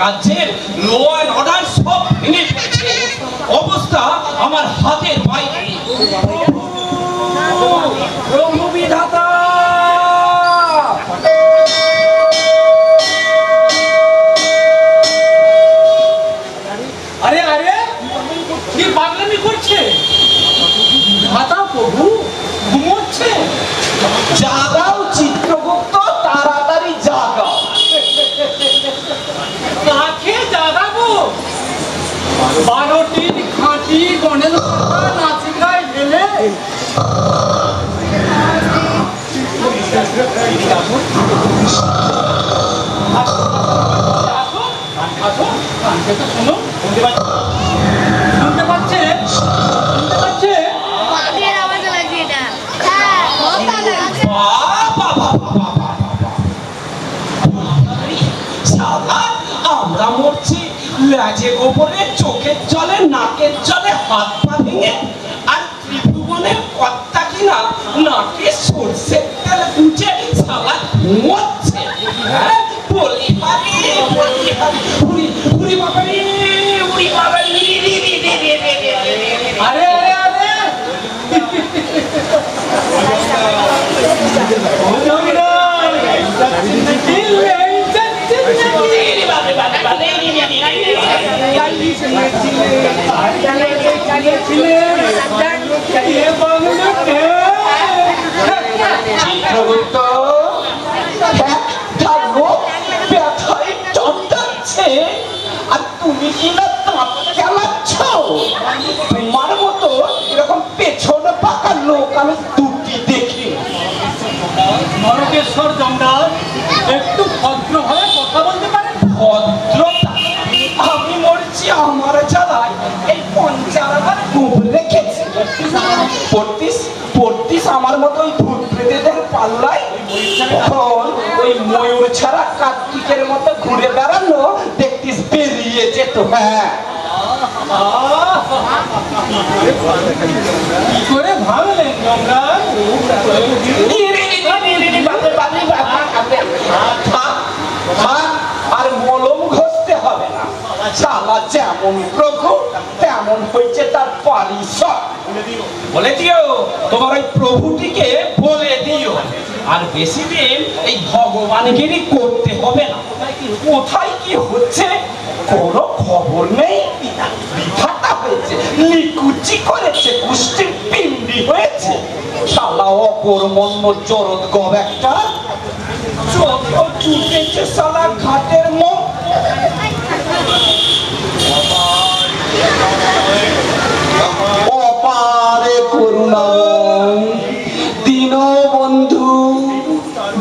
রাজ্যের law and order সব ভেঙে পড়েছে, অবস্থা আমার হাতের বাইরে। প্রভু বিধাতা, আরে আরে কি পাগলামি করছে? মাতা প্রভু ঘুমোচ্ছে। জাগাও চিত্রগুপ্ত, তাড়াতাড়ি জাগাও। কাকে জাগাবো? 12টি খাঁটি গণেশ নাচিকায় ঢেলে শোনো, শুনতে পাচ্ছে? আমরা মরছি লাজে গোবরে, চোখের জলে, নাকের জলে, হাত পা ভেঙে, আর ত্রিভুবনের কর্তা কিনা নাকে সর্ষের তেল গুঁজে সালা ঘুমোচ্ছে। হ্যাঁ, বলি পারি, উড়ি বাবারি, উড়ি বাবারি। আরে আরে আরে চিত্রগুপ্ত ব্যথায় চমকাচ্ছে, আর তুমি কিনা দাঁত চালাচ্ছ। তোমার মতো এরকম পেছনে পাকা লোক আমি দুটি দেখি। নরকেশ্বর জমদার, একটু ভদ্রভাবে কথা বলতে পারেন? ভদ্রতা? আমি মরছি আমার জ্বালায়, এই পঞ্চারবার ডুব রেখেছি। পড়তিস আমার মতো ওই ভূত প্রেতেদের পাল্লায়, তখন ওই ময়ূর ছাড়া কার্তিকের মতো ঘুরে বেড়ানো দেখতিস বেরিয়ে যেত। হ্যাঁ, কি করে ভাবলেন জমদার? আর মলম ঘষতে হবে না, শালা যেমন প্রভু তেমন হয়েছে তার পারিষদ। বলে দিও তোমার ওই প্রভুটিকে, বলে দিও। আর বেশি দিন এই ভগবানগিরি করতে হবে না। কোথায় কি হচ্ছে কোনো খবর নেই। বিধাতা হয়েছে, নিকুচি করেছে, কুষ্টির পিণ্ডি হয়েছে, শালা অকর্মণ্য জরদ গব একটা। চোখ চুটেছে শালা ঘাটের মুখ। অপারে করুণা দীনবন্ধু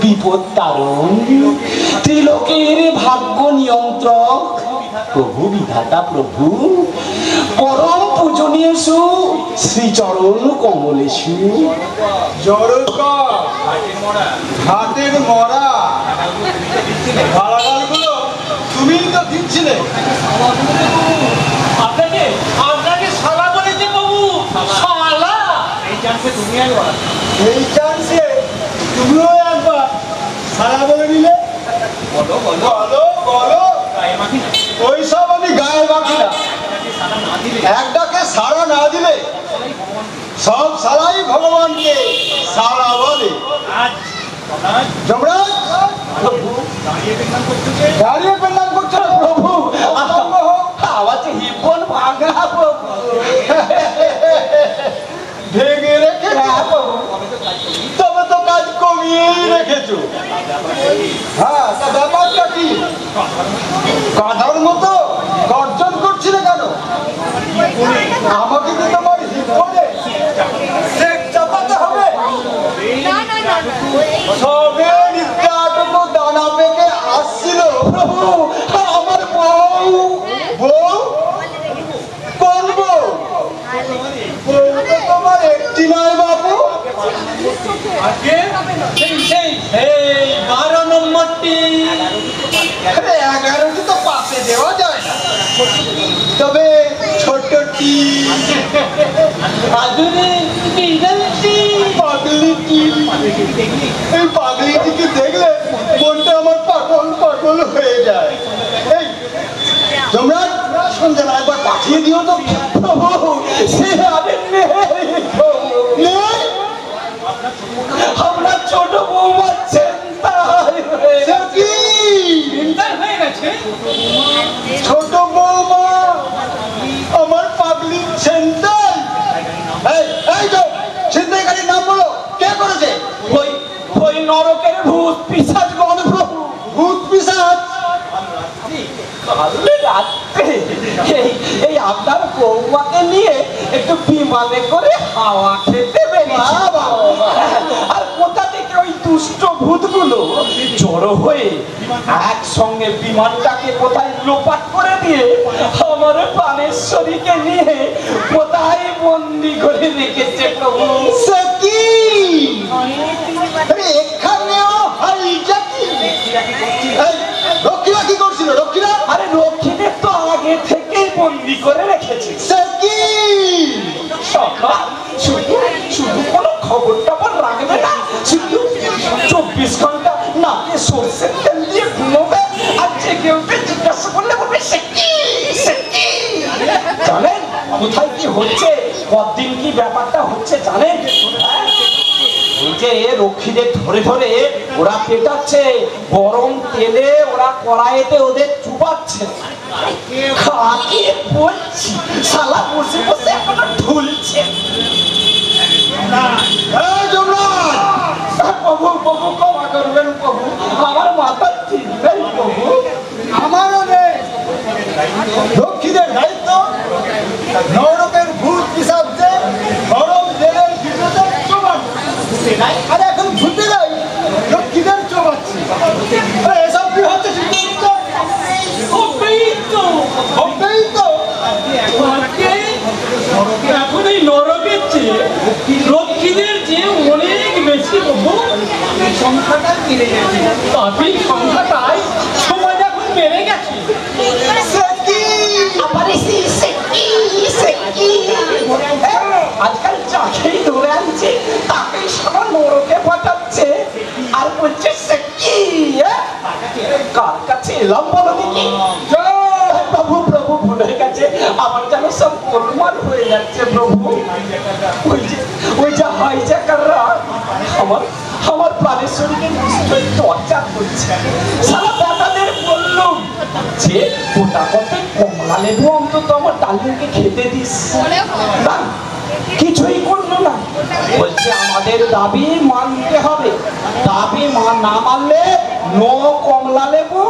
বিপদ তারণ, ত্রিলোকের ভাগ্য নিয়ন্ত্রক প্রভু বিধাতা, প্রভু পরম পূজনীয়সু শ্রীচরণ কমলেশু। হাতের মরা গালাগালগুলো তুমি তো দিচ্ছিলে। আপনাকে শালা বলেছে বাবু, শালা। এই চান্সে তুমিও একবার সারা বলে নিলে। বলো ওইসব আমি গায়ে বাকি না। একটাকে সারা না দিলে সব সারাই ভগবানকে সারা বলে। যমরাজ দাঁড়িয়ে প্রণাম করছো প্রভু। আওয়াজে হিপন ভাঙা প্রভু, ভেঙে রেখে তবে তো কাজ কমিয়েই রেখেছো। হ্যাঁ, তা ব্যাপারটা কি? গাধার মতো গর্জন করছিলে কেন? আমাকে কি তোমার হিট করে সেট চাপাতে হবে? সবে নিত্যাটুকু দানা পেকে আসছিল প্রভু, আমার বউ বউ করবো বউ তো তোমার একটি নয় বাবু। আজকে সেই 12 নম্বরটি 11টি তো পাশে দেওয়া যায় না, তবে ছোটটি পাগলিটি, এই পাগলিটিকে দেখলে মনটা আমার পাগল পাগল হয়ে যায়। এই তোমরা সন্ধ্যা একবার পাঠিয়ে দিও তো প্রভু। সে আরে আমরা ছোট বৌমা হয়ে গেছে। ছোট বৌমা আমার পাগলি ছেন্তাই। এই তো ছেন্তাইকারীর নাম বলো, কে করেছে? ওই নরকের ভূত পিশাচ গণ প্রভু। ভূত পিশাচ? কাল রাত্রে এই আপনার বৌমাকে নিয়ে একটু বিমানে করে হাওয়া খেতে বেরিয়েছি। আর কোথা থেকে ওই দুষ্ট ভূতগুলো জড়ো হয়ে একসঙ্গে বিমানটাকে কোথায় লোপাট করে দিয়ে আমার প্রাণেশ্বরীকে নিয়ে কোথায় বন্দি করে রেখেছে প্রভু। সে কি এখানেও হাইজ্যাকিং? রক্ষীরা কি করছিল? রক্ষীরা আরে রক্ষীদের তো আগে থেকেই বন্দি করে রেখেছে। সে কি সকাল শুধু শুধু কোনো খবর টবর রাখবে না, শুধু 24 ঘন্টা নাকে সর্ষের তেল দিয়ে ঘুমোবে আর জেগে উঠে জিজ্ঞাসা করলে বলবে সে কি সে কি। জানেন কোথায় কি হচ্ছে, কতদিন কি ব্যাপারটা হচ্ছে জানেন? এই যে রক্ষীদের ধরে ধরে ওরা পেটাচ্ছে, গরম তেলে ওরা কড়াইতে ওদের চুপাচ্ছে। কাকে বলছি, শালা বসে বসে এখনো ঢুলছে। প্রভু প্রভু ক্ষমা করবেন প্রভু, আমার মাথা ঠিক নেই প্রভু। আমারও নেই। রক্ষীদের দায়িত্ব নরকের ভূত পিশাচদের গরম তেলের ভিতরে চোবানো। আর এখন ভূতে নাই, রক্ষীদের চোবাচ্ছি। এসব কি হচ্ছে? এখন এই নরকের চেয়ে রক্ষীদের চেয়ে অনেক বেশি সংখ্যাটা বেড়ে গেছে। তবে সংখ্যাটাই সময় এখন বেড়ে গেছে। আজকাল যাকেই ধরে আনছে তাকেই সারা নরকে পাঠাচ্ছে আর বলছে সে কি। কার কাছে এলাম বলো দেখি? প্রভু প্রভু ভুলে গেছে, আমার যেন সব গোলমাল হয়ে যাচ্ছে প্রভু। ওই যে হাইজ্যাকাররা আমার প্রাণেশ্বরীকে নিশ্চয়ই টর্চার করছে। সারা বেটাদের বললুম যে গোটা কত কমলা লেবু অন্তত আমার ডালিমকে খেতে দিস, কিছুই করলো না। বলছে আমাদের দাবি মানতে হবে, দাবি না মানলে নো কমলা লেবু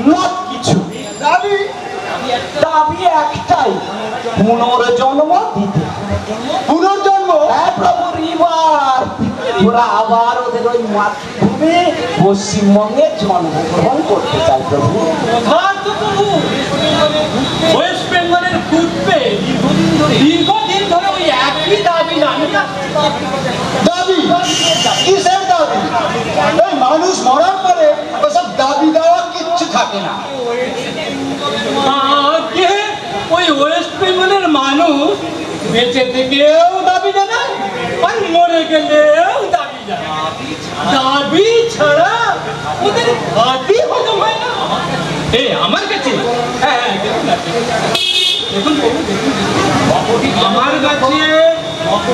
নট কিছু। দাবি একটাই, পুনর্জন্ম দিতে। পুনর্জন্ম? হ্যাঁ প্রভু, রিবার ওরা আবার ওদের ওই মাতৃভূমি পশ্চিমবঙ্গে জন্মগ্রহণ করতে চায় প্রভু। ওয়েস্ট বেঙ্গলের ঘুরবে দীর্ঘদিন ধরে ওই একই দাবি দাবি কিসের দাবি? এই মানুষ মরার পরে ওসব দাবি দেওয়া কিচ্ছু থাকে না। ওই ওয়েস্ট বেঙ্গলের মানুষ বেঁচে থেকেও দাবি জানায় আর মরে গেলেও দাবি জানায়। দাবি ছাড়া ওদের ভাতই হজম হয় না। আমার কাছে দেখুন আমার কাছে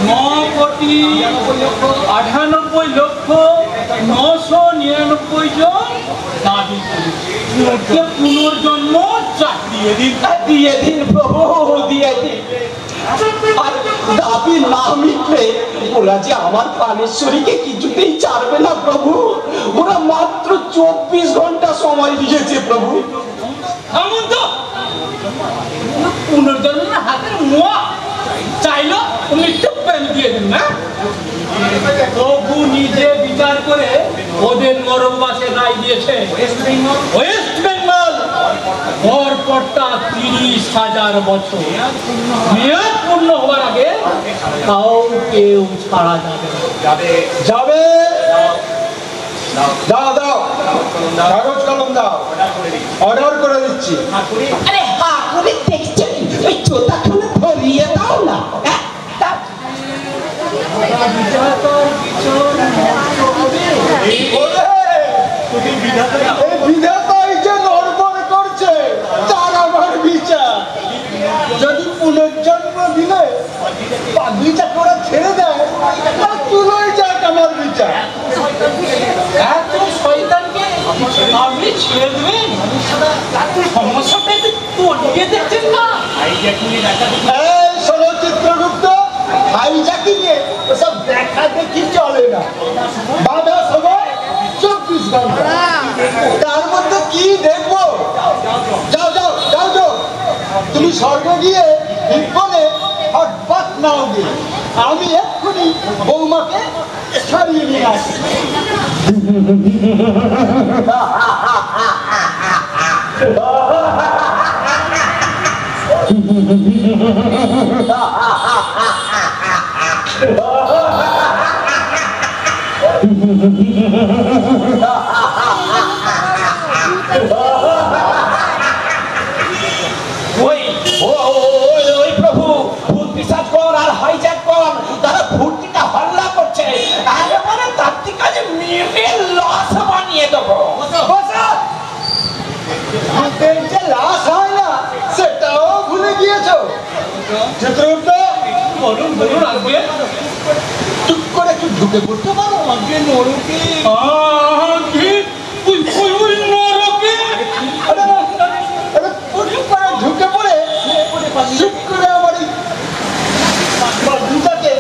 9,98,999 জন দাবি করেছে। পুনর্জন্ম দিয়ে দিন প্রভু, দিয়ে দিন। আর দাবি না মিটলে ওরা যে আমার প্রাণেশ্বরীকে কিছুতেই ছাড়বে না প্রভু। ওরা মাত্র 24 ঘন্টা সময় দিয়েছে প্রভু। পুনর্জন্ম হাতের মোয়া মিথ্যে প্রেম দিয়ে দিন না। প্রভু নিজে বিচার করে ওদের নরকবাসে রায় দিয়েছে। ওয়েস্ট বেঙ্গল গড়পড়টা 30,000 বছর, মেয়াদ পূর্ণ হওয়ার আগে কেউ ছাড়া যাবে যাবে। দাও দাও, কাগজ কলম দাও, অর্ডার করে দিচ্ছি। আরে হা করে দেখছেন, ওই চোতা খুলে ধরিয়ে দাও না। যদি পুনর্জন্ম দিলে পাগলিটা করে ছেড়ে দেয়, তুলোই যাক আমার বিচার। এত শয়তানকে আপনি ছেড়ে দেবেন? সমস্যাটা একটু তলিয়ে দেখছেন না? এই শোনো চিত্রগুপ্ত, হাইজাকি নিয়ে ওসব দেখা দেখি চলে না। বাধা সময় 24 ঘন্টা, তার মধ্যে কি দেখবো? যাও যাও যাও যাও, তুমি স্বর্গ গিয়ে বিপনে হটবাক নাও গিয়ে, আমি এক্ষুনি বৌমাকে ছাড়িয়ে নিয়ে আসি। ওই প্রভু, ভূত পিশাচগণ আর হাইজ্যাকগণ তারা ভূতটিকে হল্লা করছে। আরে মানে তার থেকে মেরে লস বানিয়ে দেবো। ভূতের যে লাশ হয় না, সেটাও ভুলে গিয়েছো চিত্রগুপ্ত? বলুন বলুন আগে চুপ করে একটু ঢুকে পড়তে পারো আগে নরকে? ঢুকে পড়ে চুপ করে আমার বাবুটাকে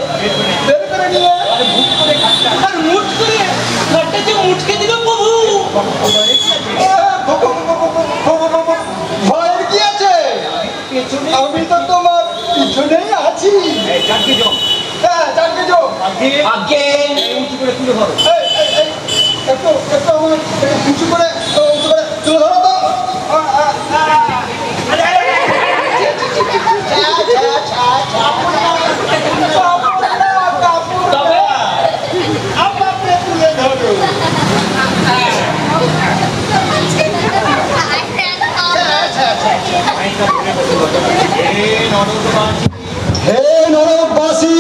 বের করে নিয়ে আর মুট করে ঘাটটা যে মুটকে দিল প্রভু। ভয়ের কি আছে? আমি তো তোমার পিছনেই আছি। হ্যাঁ, চারটে যোগ আগে উঁচু করে তুলে ধরো। একটু আমার উঁচু করে তুলে ধরো তো। হে নরকবাসী,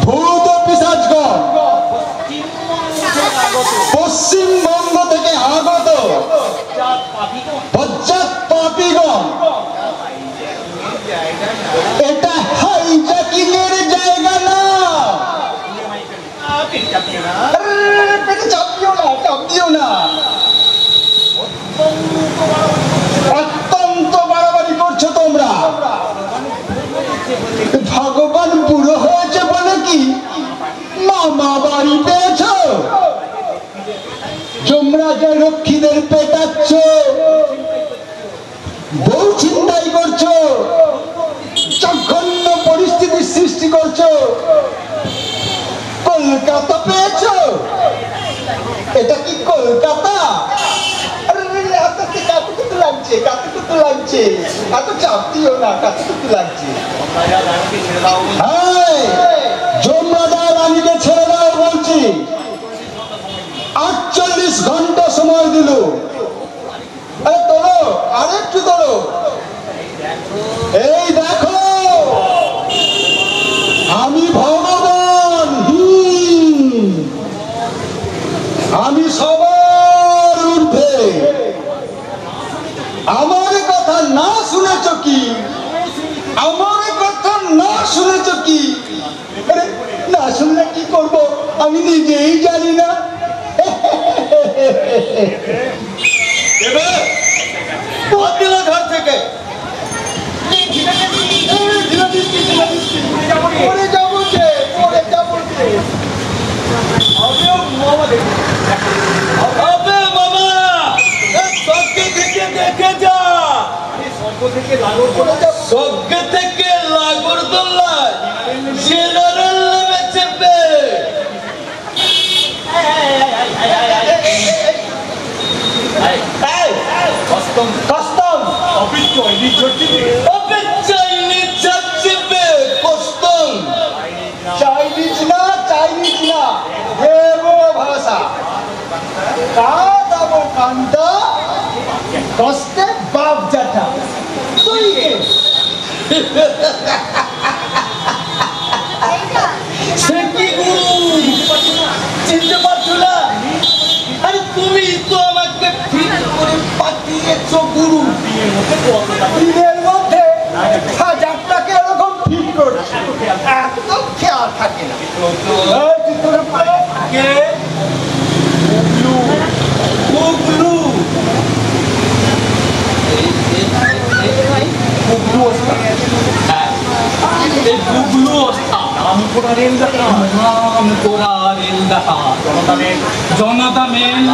ভূত পিশাচগণ, পশ্চিমবঙ্গ থেকে আগত বজ্জাত পাপীগণ, এটা হাইজ্যাকিং এর জায়গা না। পেটে চাপিও না। অত্যন্ত বাড়াবাড়ি করছো তোমরা। ভগবান বুড়ো হয়েছে বলে কি মামা বাড়ি পেয়েছ? যমরাজের রক্ষীদের পেটাচ্ছ, বউ ছিনতাই করছো, জঘন্য পরিস্থিতির সৃষ্টি করছো। কলকাতা পেয়েছ? এটা কি কলকাতা? কাতুকুতু লাগছে, এত চাপ দিও না, কাতুকুতু লাগছে। যমরাজা রানীকে ছেড়ে দাও বলছি। 48 ঘন্টা সময় দিল। তোলো, আরেকটু তোলো। এই দেখো, আমি ভগবান, আমি সবার ঊর্ধ্বে। আমার কথা না শুনেছ কি? আমার কথা না শুনেছ কি? না শুনলে কি করব আমি নিজেই জানি না। ঘর থেকে স্বর্গ থেকে লাগর নাগরদোল্লায় জেনারেল নেমে চেপে কাস্টম অফিস তৈরি করছি চাইনিজ চেপে কষ্টম চাইনিজ না দেবো ভাষা কা দাবো কান্তা কষ্টে বাপ জাটা তুই কে সে কি গুরু চিনতে পারছো না? আরে তুমি তো আমাকে ঠিক করে পাঠিয়েছো গুরু। দিনের মধ্যে হাজারটাকে এরকম ঠিক করছে একদম খেয়াল থাকে না এই চিত্রের পরে কে গুগলু এই গুগলু ওস্তাদ নাম করা রেল দেখা জনতা মেল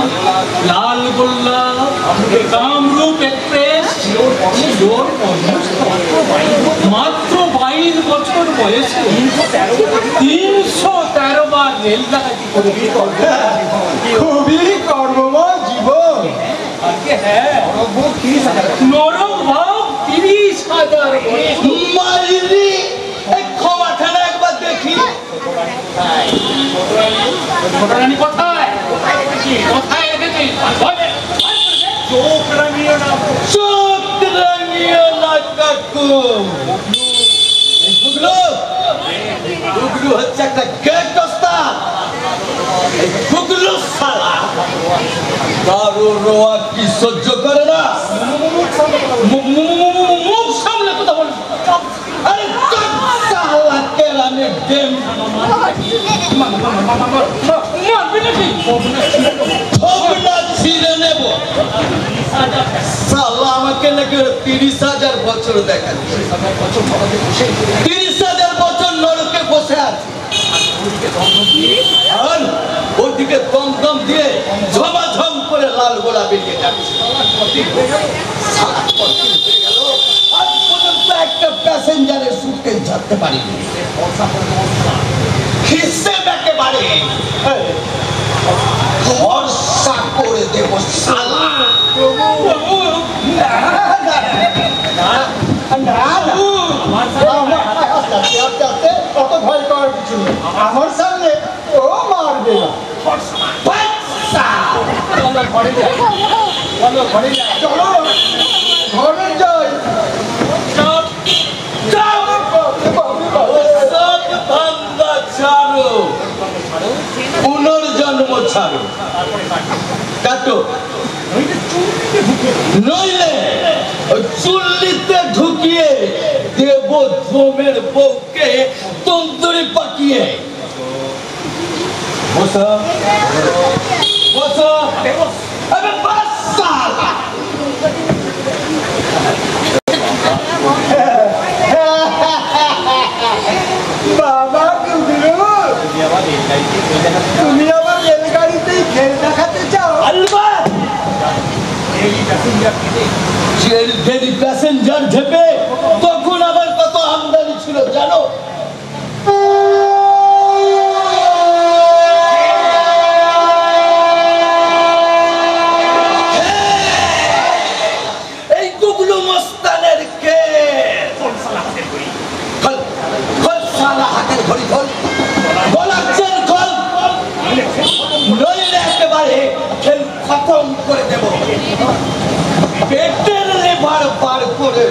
লাল গোল্লা কামরূপ এক্সপ্রেস মাত্র 22 বছর বয়সে 313 বার রেল ডাকাতি করে খুবই কর্মময় জীবন হ্যাঁ নরম ভাব 30,000 মাইরি এই ক্ষমাখানা একবার দেখি। ছোটরানি কোথায় কোথায় রেখেছিস চোখ রাঙিয়ে না চোখ রাঙিয়ে না কাকু। এই গুগলু হচ্ছে একটা গেট ওস্তাদ। এই গুগলু শালা কারো রোয়া কি সহ্য করে না। মুখ সামলে কথা বল আরে শালা কেরানে ডেম মারবি নাকি ঠোকনা ছিঁড়ে নেব। শালা আমাকে নাকি 30,000 বছর দেখাচ্ছে। 30,000 বছর নরকে বসে আছে আর ওদিকে দমদম দিয়ে ঝমাঝম করে লাল গোলা বেরিয়ে যাচ্ছে। শালা কতদিন হয়ে গেল আজ পর্যন্ত একটা প্যাসেঞ্জারের সুটকেস ধরতে পারিনি। হিসেব একেবারে ভরসা করে দেব শালা। অত ভয় করার কিছু নেই আমার সামনে ও মারবে না চলো ঘরে যাই পুনর্জন্ম ছাড়ো কাটো নইলে চুল্লিতে ঢুকিয়ে দেব জমের বউকে তন্দুরি পাকিয়ে। বসো বসো আরে বাস শালা। বাবা গুগলু তুমি আবার রেলগাড়িতেই খেল দেখাতে চাও যদি প্যাসেঞ্জার ঢেপে তখন আবার কত আমদানি ছিল জানো? এই গুগলু মস্তানের কে হাতের ঘড়ি খোল বলাচ্ছেন খোল নইলে একেবারে খেল খতম করে দেব। পেটের লেবার বার করে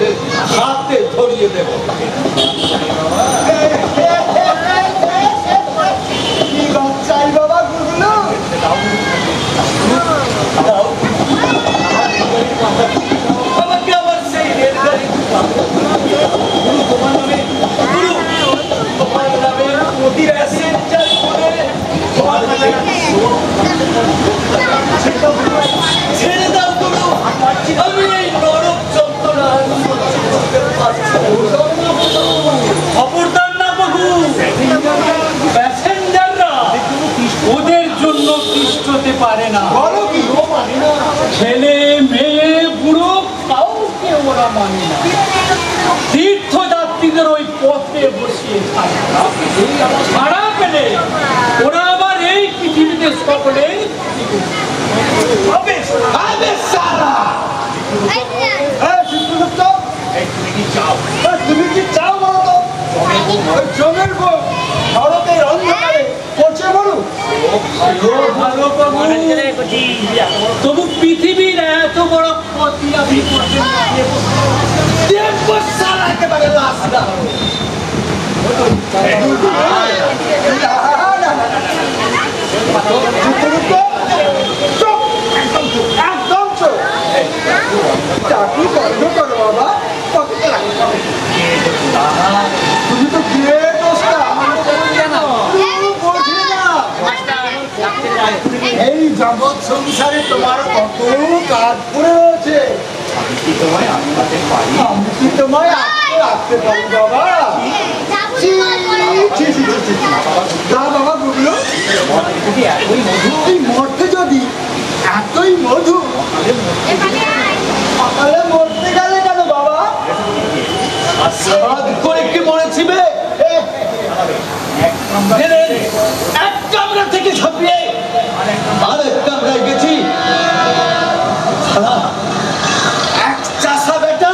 হাতে ধরিয়ে দেব। কি বাচ্চাই বাবা গুগলু আমাকে আবার সেই রেলগাড়ি তোমার নামে তোমার নামে প্যাসেঞ্জার করে ছেড়ে দাও গুরু। আমি এই নরক যন্ত্রণা খবরদার না বাবু প্যাসেঞ্জাররা ওদের জন্য তিষ্ঠতে পারে না বলো কি ও মানে না ছেলে মেয়ে বুড়ো কাউকে ওরা মানে না তীর্থযাত্রীদের ওই পথ স্বপ্নে বসিয়ে ছাড়া পেলে ওরা আবার এই পৃথিবীতে সকলে তুমি কি চাও বলো তো? জমের বউ ভারতের অন্ধকারে করছে বলুন। তবু পৃথিবীর এত বড় ক্ষতি আপনি করছেন একেবারে রাস্তা একদম চোখ চাকরি বন্ধ করো বাবা। তুমি তো গ্রেট এই জগৎ সংসারে তোমার কত কাজ পড়ে রয়েছে। আমি কি তোমায় আটকে রাখতে পারি বাবা? না বাবা বুঝলো এই মরতে যদি এতই মধু সকালে মরতে গেলে কেন বাবা? সাদ করে কি মরেছিবে? এক কামরা থেকে ছাপিয়ে আরেক কামরায় গেছি। এক চাষা বেটা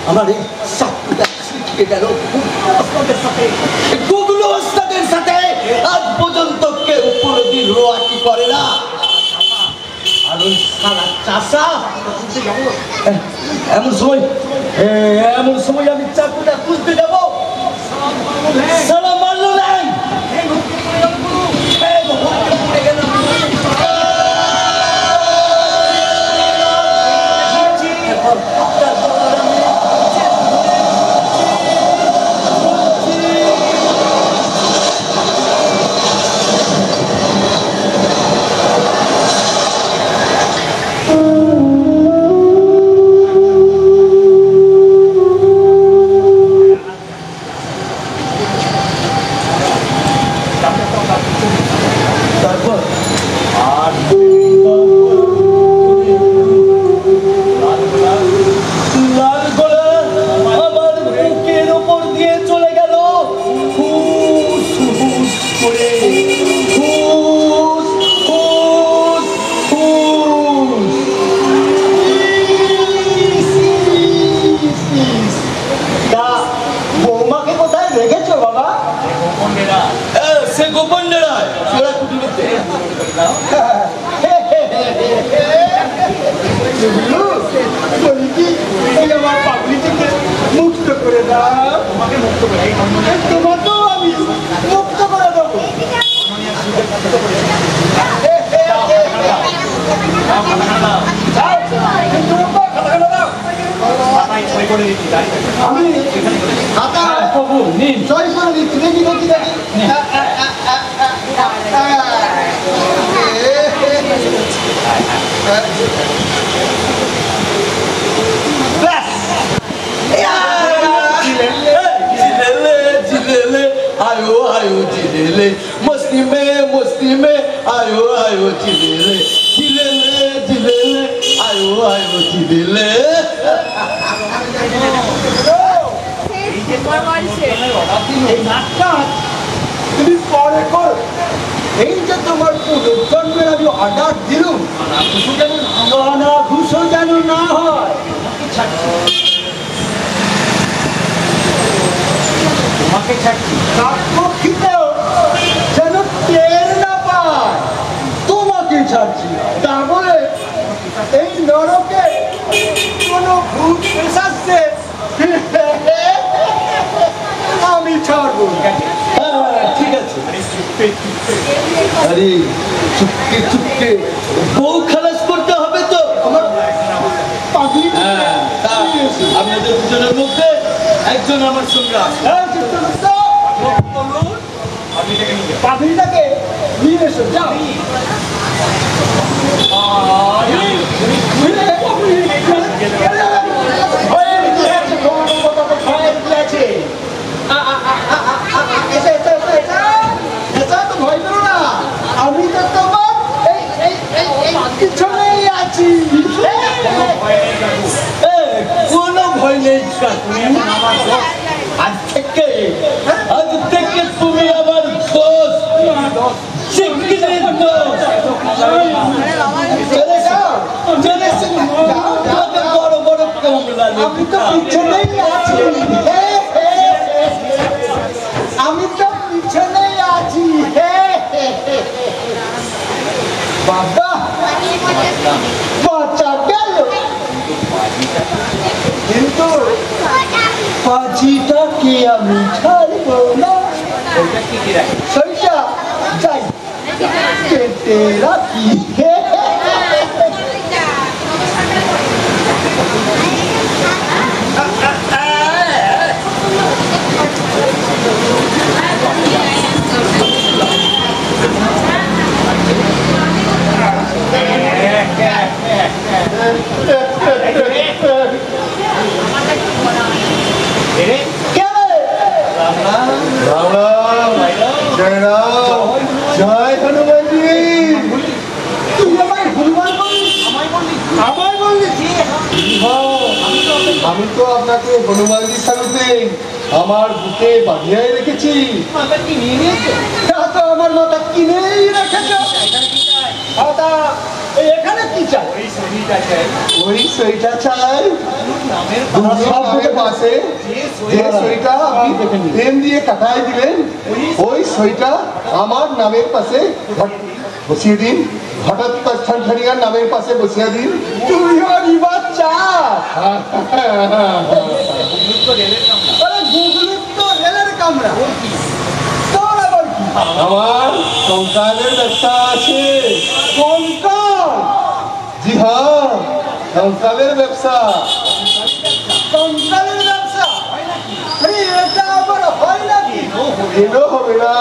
আমার এই চাকুটা ছিটকে গেল গুগলো ওস্তাদের সাথে। আজ পর্যন্ত কেউ কোনোদিন রোয়াকি করে না। আর ওই সারা চাষা এমন সময় আমি চাকুটা খুঁজতে যাবো, সারা মারলো নাই। মুক্ত করে দাও, তোমাকেও আমি মুক্ত করে দেবো। আমি খাতা জয় করে দিচ্ছি। দেখি দেখি দেখি आयो आयो चिलेले मस्ती में आयो आयो चिलेले चिलेले चिलेले आयो आयो चिलेले। তুমি পরে কর। এই যে তোমার পুনর্জন্মের আমি অর্ডার দিলুম, না ঘুষো যেন না হয়। তোমাকে ছাড়ছি, সাক্ষীতেও যেন টের না পায় তোমাকে ছাড়ছি। তা বলে এই নরকে কোনো ভূত পেশাচ্ছে আমি ছাড়বো। ঠিক আছে, আরে চুপকে চুপকে বউ খালাস করতে হবে তো। আপনাদের দুজনের মধ্যে একজন আমার সঙ্গে আসে। পাখিটাকে নিয়ে এসো, যাও। ভয় করো না, আমি তো তোমার পিছনেই আছি। রিলিজ করতে আজ থেকে তুমি আমার দোষ শিগগিরই দোষ চলে যাও বড় বড় কমলা আমি তো পিছনেই আছি আমি তো পিছনেই আছি বাবা বাচ্চা গেল কিন্তু পাজিটা কি আমি ছাড়বো না সেইটা যাই কেটে রাখি জয় হনুমানজি তুই আমায় হনুমান বললি আমায় বললি আমি তো আপনাকে হনুমানজি সালুতে আমার বুকে বাঁধিয়ে রেখেছি তা তো আমার মাথা কিনেই রেখেছ এখানে কি চাই ওই সইটা চাই নামের পাশে যে সইটা আপনি পেন দিয়ে কাটাই দিলেন ওই সইটা আমার নামের পাশে বসিয়ে দিন হঠাৎ ঠানঠানিয়ার নামের পাশে বসিয়ে দিন তুইও নিবার চা গুগলুর তো রেলের কামরা তোর আবার কি আমার কঙ্কালের ব্যবসা আছে কঙ্কাল জি হ্যাঁ কঙ্কালের ব্যবসা কঙ্কালের ব্যবসা এটা আবার হয় নাকি এলো হবে না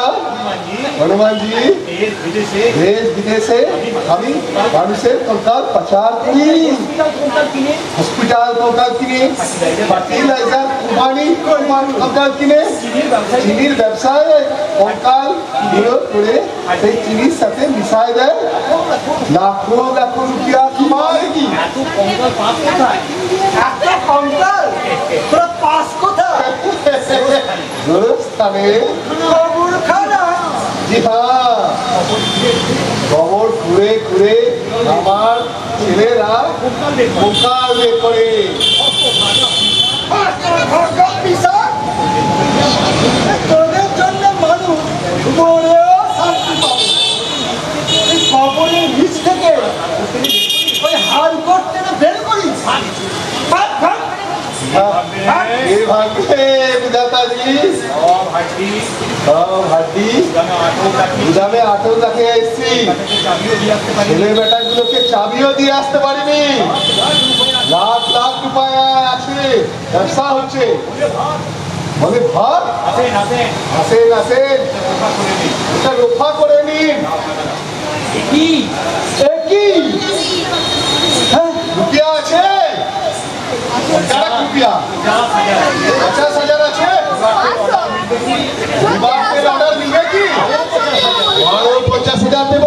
হনুমানজি দেশ বিদেশে আমি মানুষের কঙ্কাল পাচার করি হসপিটাল কঙ্কাল কিনে ফার্টিলাইজার কোম্পানি কঙ্কাল কিনে চিনির ব্যবসায় কঙ্কাল বিরোধ করে সেই চিনির সাথে মিশায় দেয় লাখো লাখো রুপিয়া কামায় কি এত কঙ্কাল তোরা পাস কোথায় স্থানে জি হ্যাঁ খবর ঘুরে ঘুরে আমার ছেলেরা কঙ্কাল বের করে তোদের জন্য মানুষ মরেও শান্তি পাবে খবরের নিচ থেকে ওই হাল করতে না বের করিস চাবিও দিয়ে আসতে পারিনি লাখ লাখ রুপায় আছে ব্যবসা হচ্ছে মানে ভাত আসেন আসেন এটা রোফা করে নিন রুপিয়া আছে रुपया 50,000 আছে বাপের অর্ডার নিবে কি আরো 50,000 দেব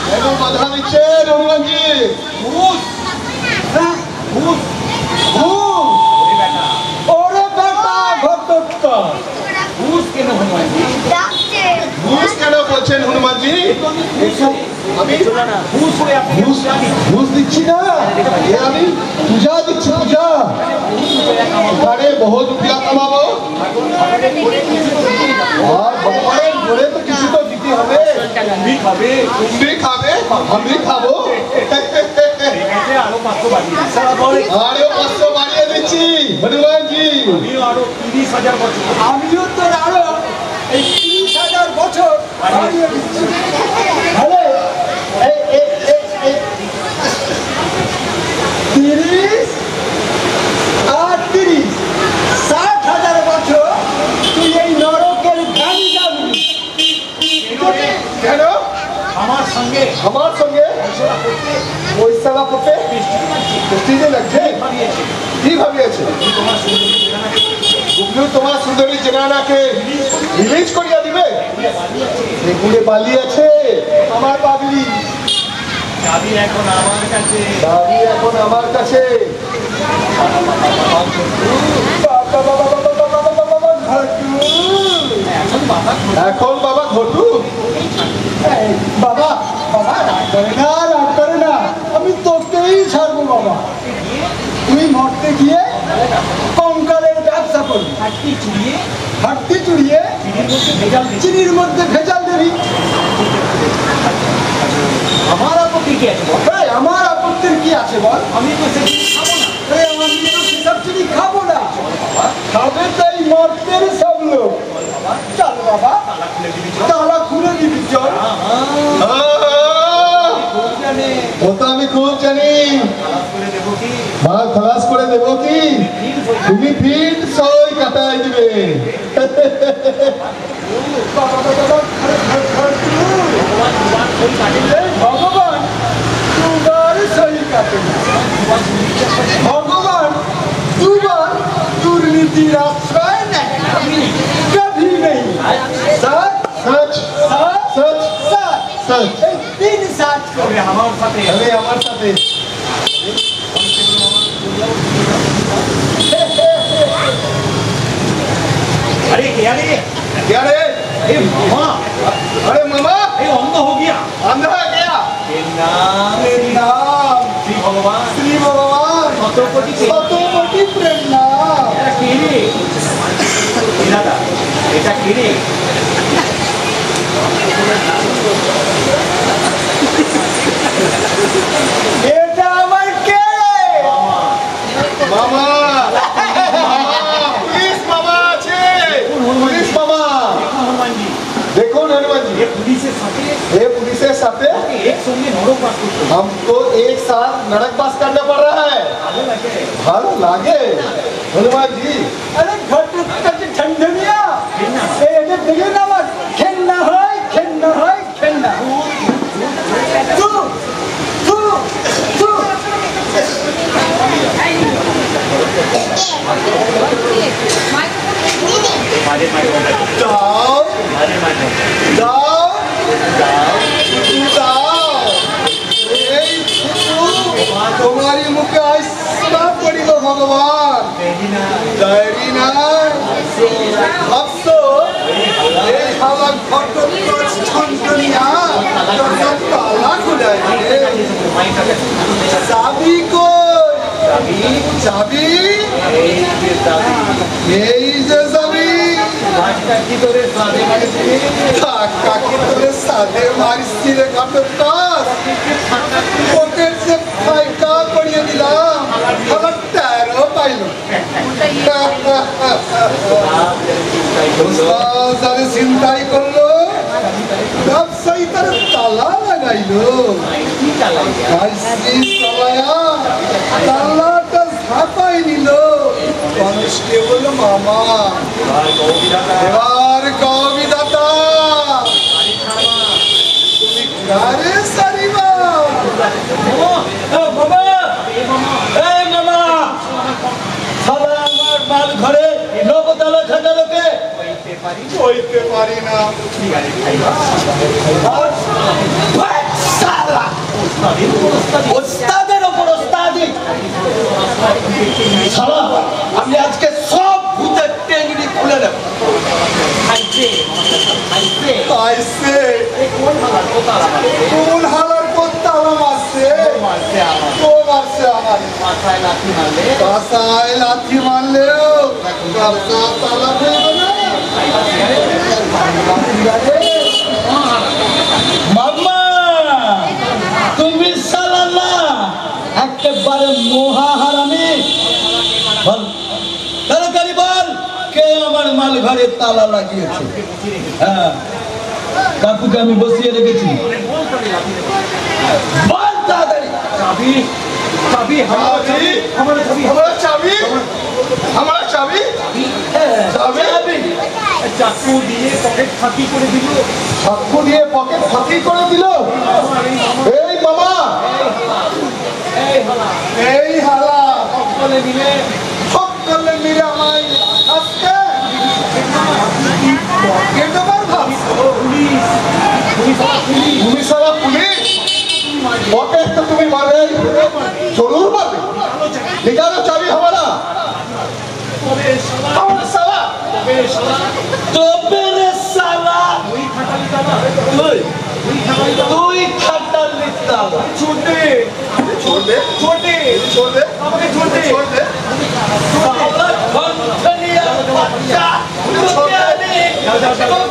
কেন বাধা দিচ্ছে হনুমানজি ঘুষ ঘুষ ওরে বেটা ভক্ত ঘুষ কেন হনুমানজি ঘুষ কেন বলছেন হনুমানজি আমি ঘুষ দিচ্ছি না আমি পূজা দিচ্ছি পূজা এখানে বহুত রুপিয়া কামাবো আর ভগবানের বলে তো কিছু তো দিতে হবে তুমি খাবে আমি খাবো আরো 500 বাড়িয়ে দিচ্ছি হনুমানজি আমিও তো আরো এই 30,000 বছর বাড়িয়ে দিচ্ছি আরে 30 আর 30 60,000 বছর তুই এই নরকের গাড়ি যাবি কেন আমার সঙ্গে পয়সা করতে প্রেস্টিজে লাগছে কি ভাবিয়েছে তোমার সুন্দরী জেনানাকে রিলিজ করিয়া দিবে এগুলো বালি আছে আমার পাগলি চাবি এখন আমার কাছে। চাবি এখন আমার কাছে। এখন বাবা ঘটু। বাবা বাবা রাগ করে না, রাগ করে না, আমি তোকেই ছাড়বো বাবা। তুই মরতে গিয়ে কঙ্কালের ব্যবসা করবি, হাড্ডি চুরিয়ে চিনির মধ্যে ভেজাল দেবি। আমার আপত্তি কি আছে? আমার আপত্তির কি আছে বল? আমি তো সেদিন খাবো না। আমি তো সেসব চিনি খাবো না। খাবে তাই মর্তের সব লোক। চল বাবা, তালা খুলে দিবি চল। ও তো আমি খুব জানি। মাল খালাস করে দেবো কি? তুমি ফিট সই কাটাই দিবে। ভগবান দুবার সই কাটে, ভগবান দুবার দুর্নীতির আশ্রয় নেয়, কভি নেই। সচ সচ সচ সচ সচ এই তিন সাচ করে আমার সাথে, আমার সাথে। अरे क्या रे? क्या रे? अरे मामा, अरे मामा, ये अंध हो गया। अंधा है क्या? तेरी नाम श्री भगवान, श्री भगवान शतकोटि प्रणाम। এটা কে রে? দাদা, এটা কে রে? এটা আমার কে? মামা, পুলিশ মামা আছে, পুলিশ মামা। हनुमानजी, देखो हनुमान जी, ये पुलिसের সাথে ये पुलिस के साथ एक संगे नरक बास करते हैं। हमको एक साथ नरक बास करना पड़ रहा है। ভালো লাগে। भालो लागे हनुमान जी। अरे घट कट ठंडनिया ए ये देखिए ना मत खेलना है, खेलना है, खेलना। तू तू तू जाओ जाओ जाओ। এই তোমারই মুখে আইসা পড়িল ভগবান। ডায়েরি না ভাবছো এই হালা ঘটক ছন্দনিয়া তালা খুলায় রে। চাবি কই? চাবি এই যে চাবি। কাকি তোরে সাধে মারিসি রে ঘটক। পকেট যে ফাইকা করিয়ে দিলাম, আমার টায়ারও পাইল। যারে চিন্তাই করলো, ব্যবসায়ী তার তালা লাগাইলো। তালাটা ঝাঁপাই নিল কনস্টেবল মামা। এবার কবিদাতা তুমি কারে সারিবা? মামা, এই মামা, সালা আমার মাল ঘরে নবতালা খাটালোকে কইতে পারি না। ওস্তাদের ওপর ওস্তাদি। সালা, আমি আজকে সব ভূতের টেঙ্গি খুলে নেব। আইসে কোন হালার কোন তালা মারছে? ও মারছে আমার পাশায় লাথি মারলেও ব্যবসা তালা খুলবে না। মামা, তুমি সালা না একেবারে মহা হারামি। বল তাড়াতাড়ি বল, কে আমার মাল ঘরে তালা লাগিয়েছে? হ্যাঁ, কাকুকে আমি বসিয়ে রেখেছি। বল তাড়াতাড়ি। चाबी, चाबी हमारा चाबी, हमारा चाबी, हमारा चाबी, हमारा चाबी, चाबी चाकू दिए पॉकेट फाঁকি করে দিল। চাকু দিয়ে পকেট ফাঁকি করে দিল। এই মামা, এই হালা সকলে মিলে সকলে মিলে আমায় আজকে পকেট আমার ভাবছো। পুলিশ, পুলিশ, পুলিশ, তুমি সারা পুলিশ ওকে তো তুমি পারবে, জরুর পারবে। নিকালো চাবি হবে না। আমার সালা তবে রে সালা তুই খাটালি তালা ছুটে ছুটে ছুটে ছুটে আমাকে ছুটে ছুটে সালা ঘন্টনিয়া বাচ্চা তোকে আমি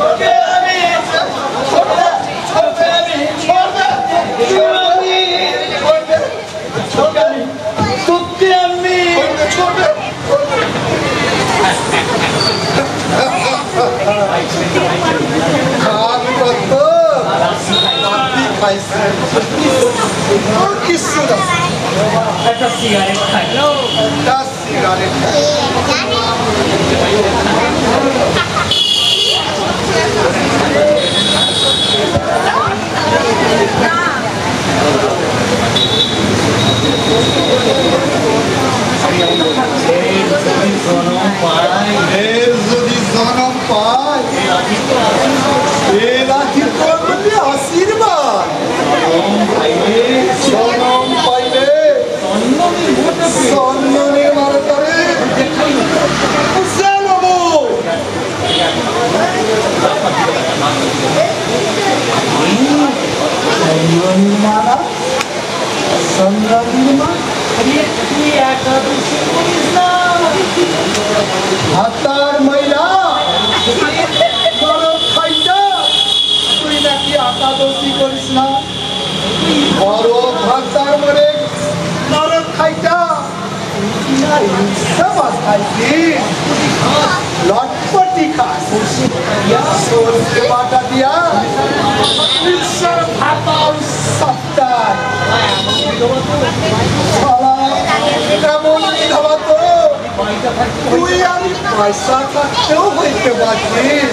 তোকে আমি একটা সিগারেট খাইলো যদি জনম পায় এ লাঠি করবে আশীর্বাদ। জনম পাইলে সন্ন্যনের মারা করে মারা সন্ন্যনের মা হাতার মহিলা তুই নাকি একাদশী করিস না? বড় ভাতার মরে নরক খাইটা খাইছিস, লটপটি খাস সরষে বাটা দিয়া ঈশ্বর ভাতার সপ্তাহ কেমন খাওয়া তো তুই আমি পয়সা থাকতেও হইতে পারছিস।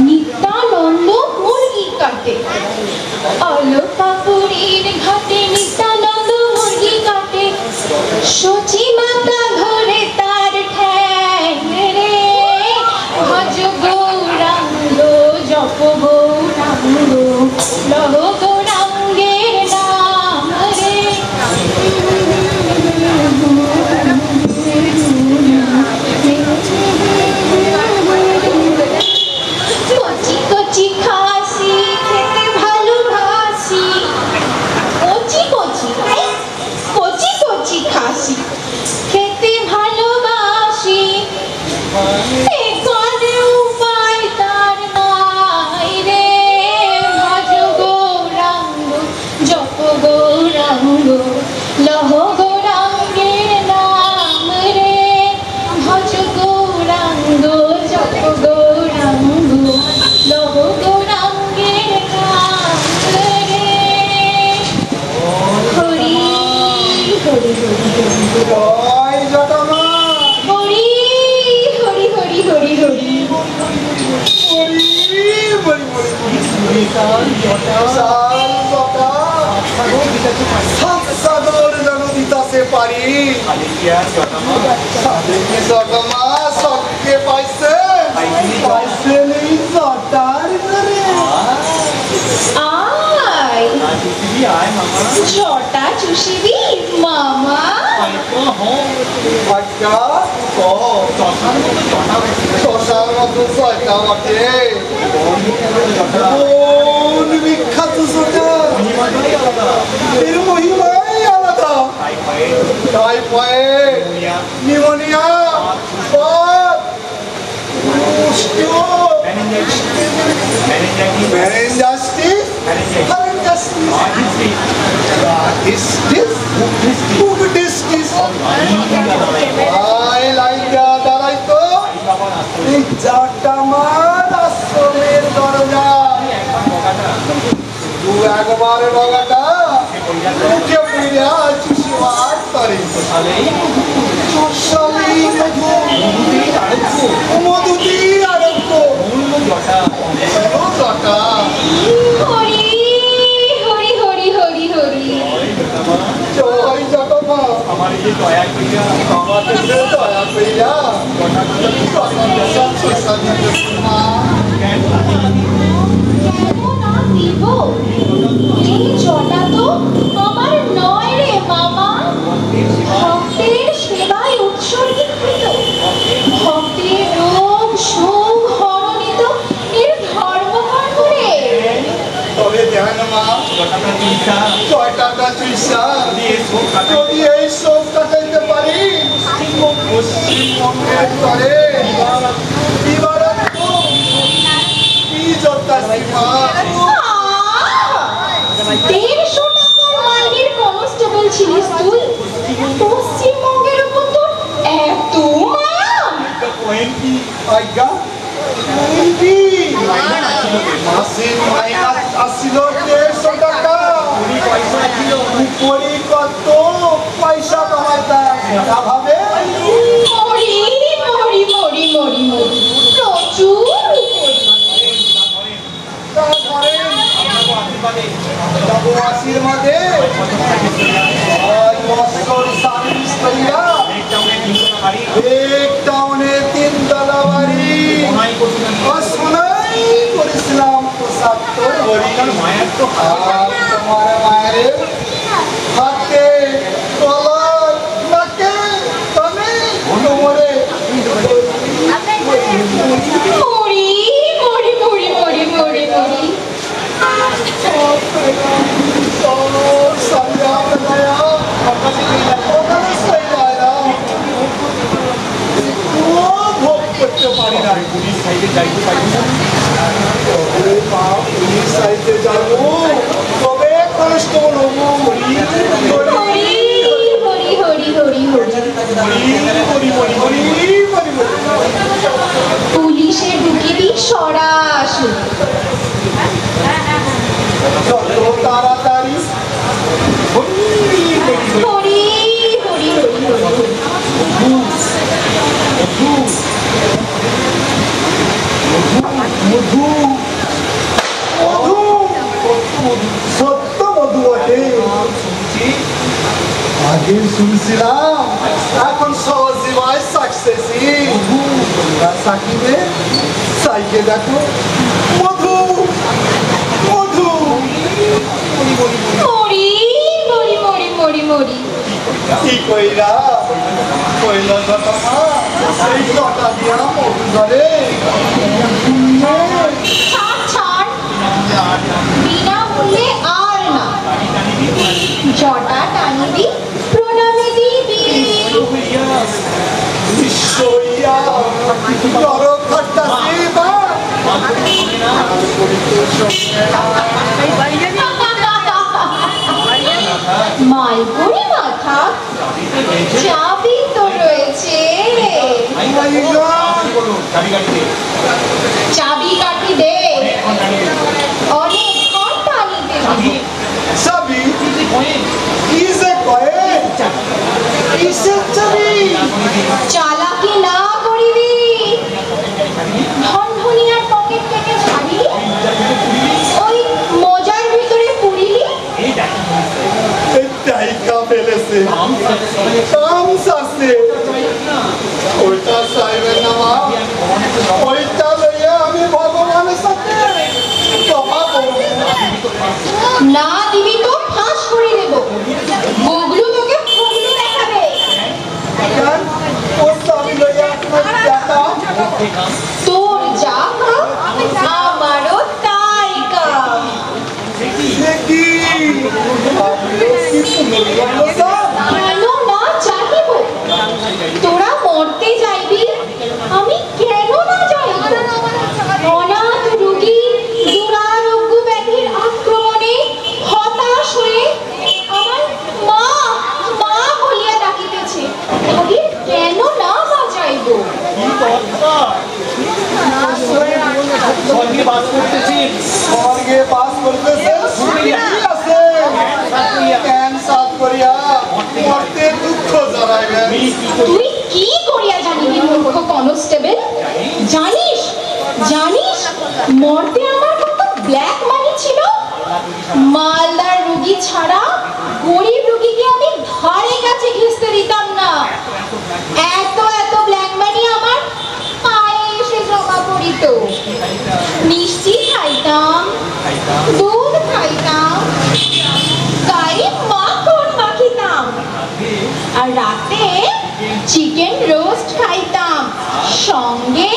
নিত্যানন্দ মুরগি কাটে, অলকাপুরীর ঘাটে নিত্যানন্দ মুরগি কাটে, সচি মাতা ঘরে তার ঠ্যাং রে, ভজ গৌরাঙ্গ জপ গৌরাঙ্গ লহ গৌরাঙ্গের নাম রে। কচি কচি খাসি খেতে ভালোবাসি, কচি কচি কচি কচি খাসি খেতে ভালোবাসি, এখানে উপায় তার নাই রে, ভজ গৌরাঙ্গ জপ গৌরাঙ্গ লহ গৌরাঙ্গের নাম রে, ভজ গৌরাঙ্গ জপ গৌরাঙ্গ লহ গৌরাঙ্গের নাম রে। হরি হরি হরি জয় জটামা, হরি হরি হরি হরি হরি সাগর যেন দিতাছে পারি জটামা সবকে পাইছে পাইছে নেই জটার ঘরে। আয় ছটা চুষিবি মামা, শশার মতো ছয়টা বটে, কোন বিখ্যাত সোটা এর মহিমাই আলাদা। টাইফয়েড, নিউমোনিয়া, কফ, স্ট্রোক, মেনিনজাইটিস, দাঁড়াই তো আশ্রমের দরজা দু একবার ডগাটা উঠে পড়িয়া চুষিবার করে মধুতি আরোগ্য জটা হরি হরি হরি হরি হরি জয় জগমা আমার যে দয়া করিয়া আমাকে দয়া করিয়া কেমন আর দিব এই জটা তো আমার নয় রে মামা ভক্তের সেবায় উৎসর্গীকৃত ভক্তের রোগ শোক হরণিত এর ধর্মকর্ম রে তবে ধ্যান মা জয়টাটা চুইসা যদি এই শোক কাটাইতে পারি পশ্চিমবঙ্গের করে কি জোরদাসী মা 150 টাকার মাইনের কনস্টেবল ছিলিস তুই পশ্চিমবঙ্গের উপর তোর এত মায়া আজ্ঞা মাসির মাইনা আসছিল 150 টাকা উপরি কত পয়সা কামাইতা সেটা ভাবে মরি মরি মরি মরি মরি প্রচুর আশীর্বাদে এক টাউনে 3 তলা বাড়ি সোনাই করেছিলাম 75 ভরি তোমার মায়ের হাতে কলার নাকে কানে কোমরে মরি মরি মরি মরি মরি মরি পুলিশে ঢুকিবি সরাসরি যত তাড়াতাড়ি হরি হরি হরি হরি সত্য মধু বটে আগে শুনছিলাম এখন সহজীবায় সাকসেসি সাকিবে সাইকে দেখো মধু মধু মরি মরি মরি মরি মরি কি কইরা কইল ঘটনা সেই কথা দিয়া মধু ধরে ছাড় ছাড় বিনামূল্যে আর না জটা টানিবি প্রণামে দিবি বিশ্বইয়া নরক খাট্টাছি বা মালপুরি মাথা চাবি তো রয়েছে চাবি কাঠি দে অনেকক্ষণ টানিতে হবে চাবি কিসে কয়ে কিসের চাবি চালাকি না করিবি ধনধনিয়ার পকেট থেকে ছাড়ি ওই মোজার ভিতরে পুরিলি টাইকা ফেলেছে কাম সাসে ওইটা চাইবে না মা ওইটা লইয়া আমি ভগবানের সাথে কথা বলবো না দিবি তো ফাঁস করে দেব বগলু তোকে ফুগলু দেখাবে কেন ওর চাবি লইয়া আপনার দেখা তোর যা কাম আমারও তাই কাম দেখি আপনি কি পুনর্গত দিয়া মরতে দুঃখ জানাইবে। তুই কি করিয়া জানিবি মূর্খ কনস্টেবল? জানিস জানিস মর্তে আমার কত ব্ল্যাক মানি ছিল? মালদার রোগী ছাড়া গরিব রোগীকে আমি ধারে কাছে ঘেঁষতে দিতাম না। এত এত ব্ল্যাক মানি আমার পায়ে এসে জমা পড়িত। মিষ্টি খাইতাম, দুধ খাইতাম, গায়ে মাখন মাখিতাম, আর রাতে চিকেন রোস্ট খাইতাম, সঙ্গে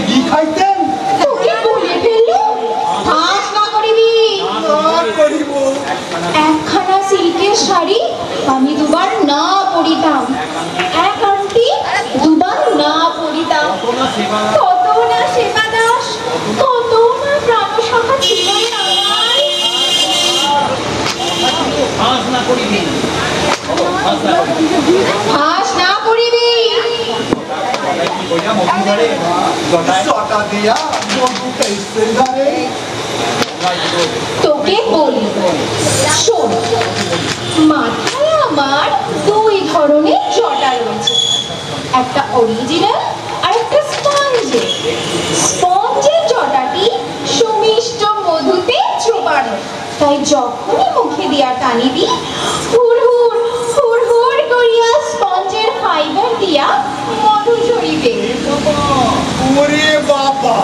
কি খাইতেন? তোকে বলে ফেললো, হাস না করিবি। একখানা সিল্কের শাড়ি আমি দুবার না পরিতাম, এক আন্টি দুবার না পরিতাম। কত না সেবা দাস, কত না প্রাণসখা ছিল আমার। হাস না করিবি। হাস না করিবি। জটা দিয়া মধু খাইতে ধরে। তোকে বলি শোন, মাথায় আমার দুই ধরনের জটা রয়েছে, একটা অরিজিনাল আর একটা স্পঞ্জের। স্পঞ্জের জটাটি সুমিষ্ট মধুতে চোবানো, তাই যখনই মুখে দিয়া টানিবি হুড় হুড় হুড় হুড় করিয়া স্পঞ্জের ফাইবার দিয়া মধু ঝরিবে। ওরে বাবা,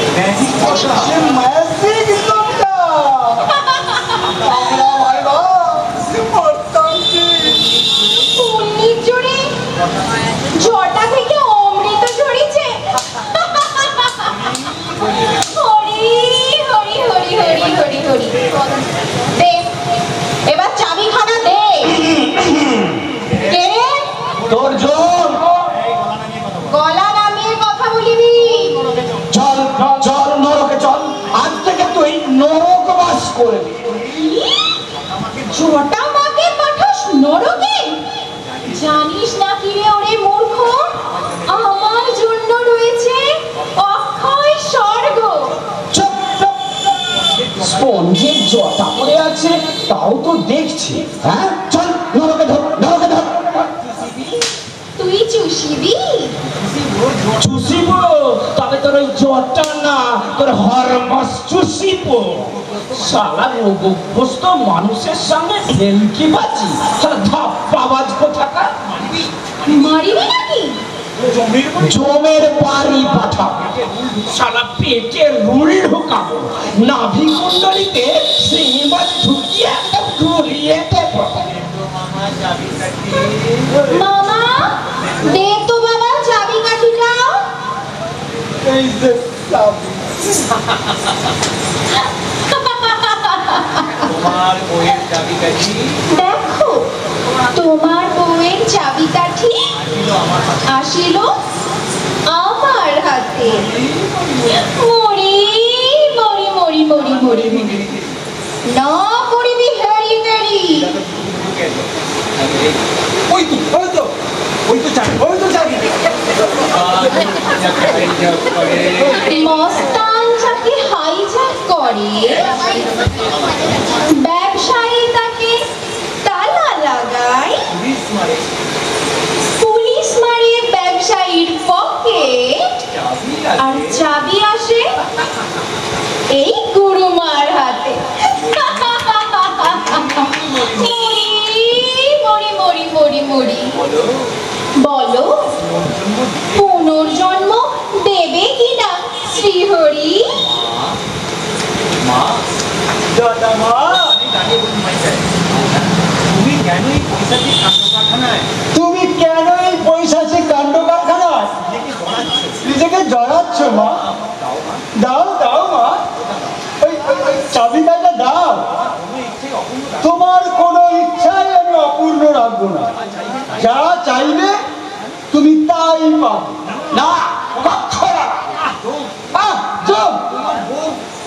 ম্যাজিক জটা। আমরা ভাইবা মরতাম কি? পুণ্যির জোরে জটা থেকে অমৃত ঝরিছে। হরি হরি হরি হরি হরি হরি। দে এবার চাবিখানা দে। কে রে? তোর জোর। গলা নামিয়ে কথা বলিবি। চল চল নরকে চল, আজ থেকে তুই নরকবাস করবি। জটা মাকে পাঠাস নরকে? জানিস না কি রে ওরে মূর্খ, আমার জন্য রয়েছে অক্ষয় স্বর্গ। চুপ চুপ। স্পঞ্জের জটা পড়ে আছে তাও তো দেখছি। হ্যাঁ চল নরকে ধর, নরকে ধর। তুই চুষিবি? চুষিব, তবে তোর ওই জটা না, তোর হরমাস চুষিব। শালা রোগগ্রস্ত মানুষের সঙ্গে ভেলকি বাজি, শালা ধাপ্পাবাজ কোথাকার। মারিবি নাকি? জমের বাড়ি পাঠাবো, শালা পেটে রুল ঢোকাবো, নাভি কুণ্ডলিতে শ্রীনিবাস ঢুকিয়ে ঘুরিয়ে দেবো। মামা দে তো বাবা চাবি কাঠিটা। এই যে চাবি। তোমার বইয়ের চাবিকাঠি দেখো, তোমার বউয়ের চাবিকাঠি আসিল আমার হাতে। মরি মরি মরি মরি মরি মরি না করিবি হেরি তেরি। ওই তো ওই তো ওই তো চাবি, ওই তো চাবি। মস্তান যাকে হাইজ্যাক করে, ব্যবসায়ী তাকে তালা লাগায়, পুলিশ মারে ব্যবসায়ীর পকেট, আর চাবি আসে এই গুরুমার হাতে। মরি মরি মরি মরি মরি। বলো পুনর্জন্ম দেবে কিনা শ্রীহরি? মা জটা মা, তুমি কেন এই পয়সা দিয়ে কাণ্ড কারখানায় তুমি কেন এই পয়সাচি কাণ্ড কারখানায় নিজেকে জড়াচ্ছ মা? দাও দাও মা, ওই চাবিকাটা দাও। তোমার কোনো ইচ্ছাই আমি অপূর্ণ রাখবো না, যা চাইবে তুমি তাই পাবে। না কখনো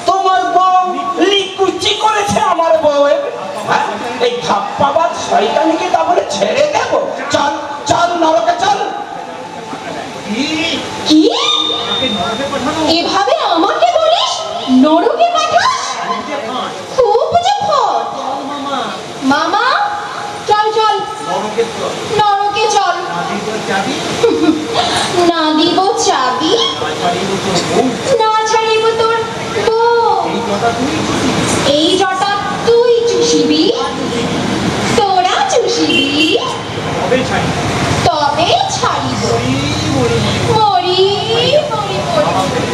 তোমার বউ লিকুচি করেছে আমার বউয়ের। হ্যাঁ, এই ধাপ্পাবাজ শয়তানকে তাহলে ছেড়ে দেব। চল চল নরকে চল। কি এভাবে আমাকে বলিস নরকে পাঠাস? খুব যে ফট। মামা চল চল নরকে চল। না দিব চাবি, না ছাড়িব তোর বউ। এই জটা তুই চুষিবি, তোরা চুষিবি, তবে ছাড়িব। মরি মরি মরি।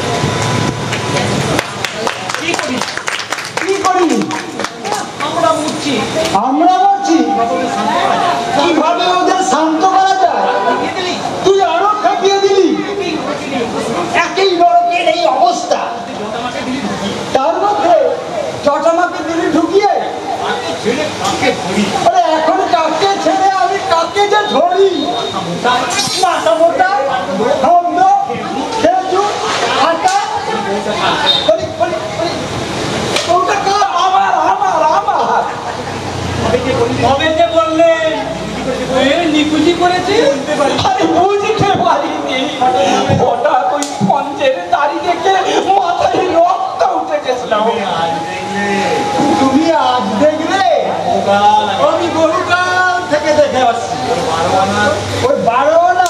কি করি? আমরা মরছি। কিভাবে ওদের শান্ত করা যায়? তুই আরো খাটিয়ে দিলি। একই নরকের এই অবস্থা, তার মধ্যে জটামাকে দিলি ঢুকিয়ে। আরে এখন কাকে ছেড়ে আমি কাকে যে ধরি? মাথা মোটা, ধন্দ, খেজুর, আটা। ওটা কার? আমার আমার আমার। কবে যে বললেন নিকুচি করেছে? আরে বুঝতে পারিনি, হঠাৎ ওই পঞ্চের দাড়ি দেখে মাথায় রক্ত উঠে গেছিল। তুমি আজ দেখলে? আমি বহুকাল থেকে দেখে আসছি। ওই 12 আনা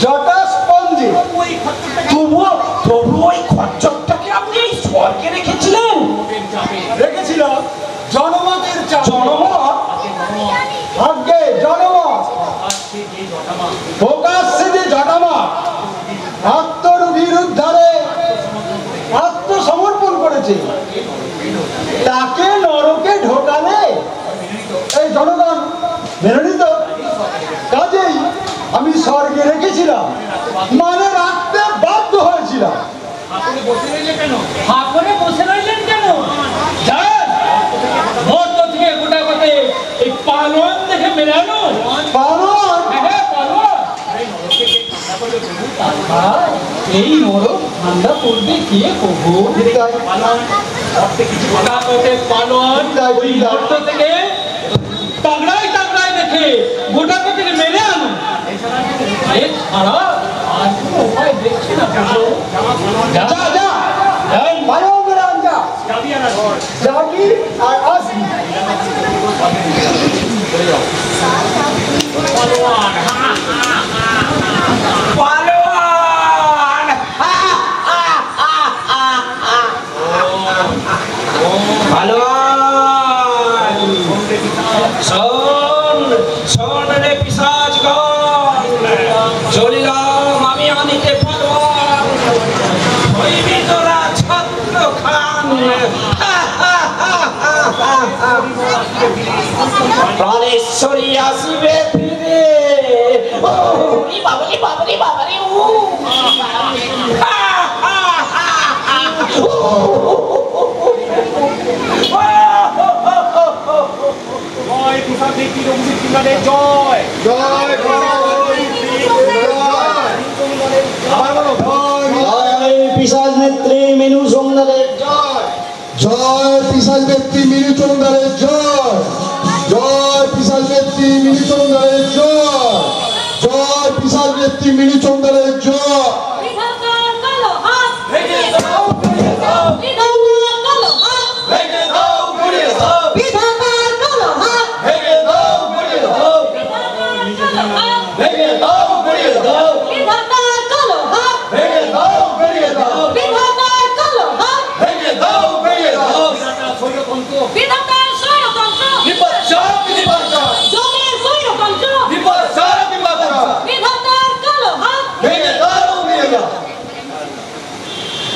জটা স্পঞ্জে। তবু ওই খচ্চরটাকে আপনি এই স্বর্গে রেখেছিলেন? রেখেছিল জনমতের চাপ। জনমত? আগে জনমত প্রকাশ্যে যে জটামত আত্মরোগীর উদ্ধারে আত্মসমর্পণ করেছে, তাকে নরকে ঢোকালে এই জনগণ মেনে নিত। কাজেই আমি স্বর্গে রেখেছিলাম, মানে রাখতে বাধ্য হয়েছিলাম। হাঁকড়ে বসে রইলেন কেন? যান, মর্ত থেকে গোটা কথা এই পালন দেখে মেলানো। পালন? হ্যাঁ, পালন। এই নরক ঠান্ডা পড়বে কে প্রভু? গোটা কথা পালন ওই মর্ত থেকে তাগড়াই তাগড়াই দেখে গোটা কথা মেরে আনো। এছাড়া আর কোনো উপায় দেখছি না প্রভু। যা যা, ভালো করে যা, যাবি আর আসবি। পালোয়ান! পালোয়ান! শোন, শোন রে পিশাচগণ, চলিলাম আমি আনিতে পালোয়ান। হইবি তোরা ছত্র খান। প্রাণেশ্বরী আসিবে ফিরে। বাবারে বাবারে বাবারে। জয় জয় পিশাচ নেত্রী মিনু সুন্দরের জয়। জয় পিশাচ নেত্রী মিনু চন্দ্রের জয়। জয় পিশাচ নেত্রী মিনু চন্দ্রের জয়। জয় পিশাচ নেত্রী মিনু চন্দ্রের জয়।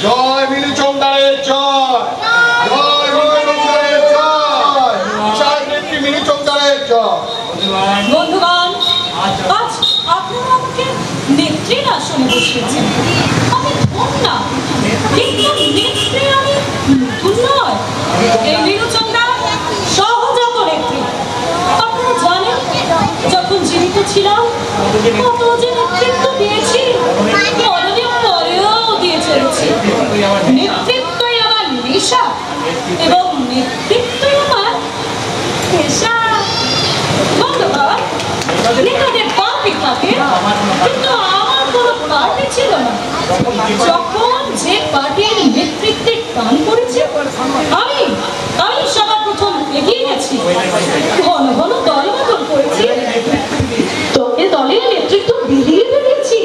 জয় মিনু চন্দ্রের জয়। জয় মিনু চন্দ্রের জয়। পিশাচ নেত্রী মিনু চন্দ্রের জয়। বন্ধুগণ, আজ আপনারা আমাকে নেত্রীর আসনে বসিয়েছেন। আমি ধন্য, কিন্তু নেত্রী আমি নতুন নয়। এই বিনুচন্দ্রা সহজাত নেত্রী। আপনারা জানেন, যখন জীবিত ছিলাম কত যে নেতৃত্ব দিয়েছি, মরণের পরেও দিয়ে চলেছি। নেতৃত্বই আমার নেশা এবং নেতৃত্বই আমার পেশা। বন্ধুগণ, নেতাদের পাপই থাকে, কিন্তু আমার কোনো পাপ মনে ছিল না যখন যে পার্টির নেতৃত্বে টান করেছে আমি আমি সবার প্রথম এগিয়ে গেছি, ঘন ঘন দল বদল করেছি, তবে দলের নেতৃত্ব বিলিয়ে ফেলেছি।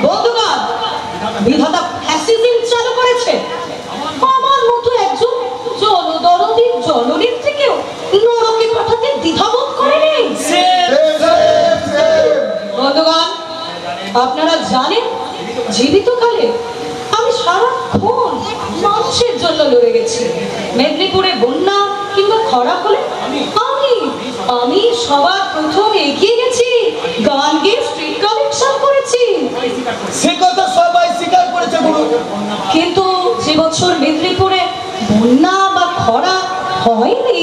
বন্ধুগণ, বিধাতা ফ্যাসিজম চালু করেছে। আমার মতো একজন জনদরদী জননেত্রীকেও নরকে পাঠাতে দ্বিধাবোধ করেনি। বন্ধুগণ, আপনারা জানেন জীবিতকালে আমি সারাক্ষণ মানুষের জন্য লড়ে গেছি। মেদিনীপুরে বন্যা কিংবা খরা হলে আমি সবার প্রথম এগিয়ে গেছি, গান গেয়ে স্ট্রিট কালেকশন করেছি। সে কথা সবাই স্বীকার করেছে গুরু। কিন্তু যে বছর মেদিনীপুরে বন্যা বা খরা হয়নি,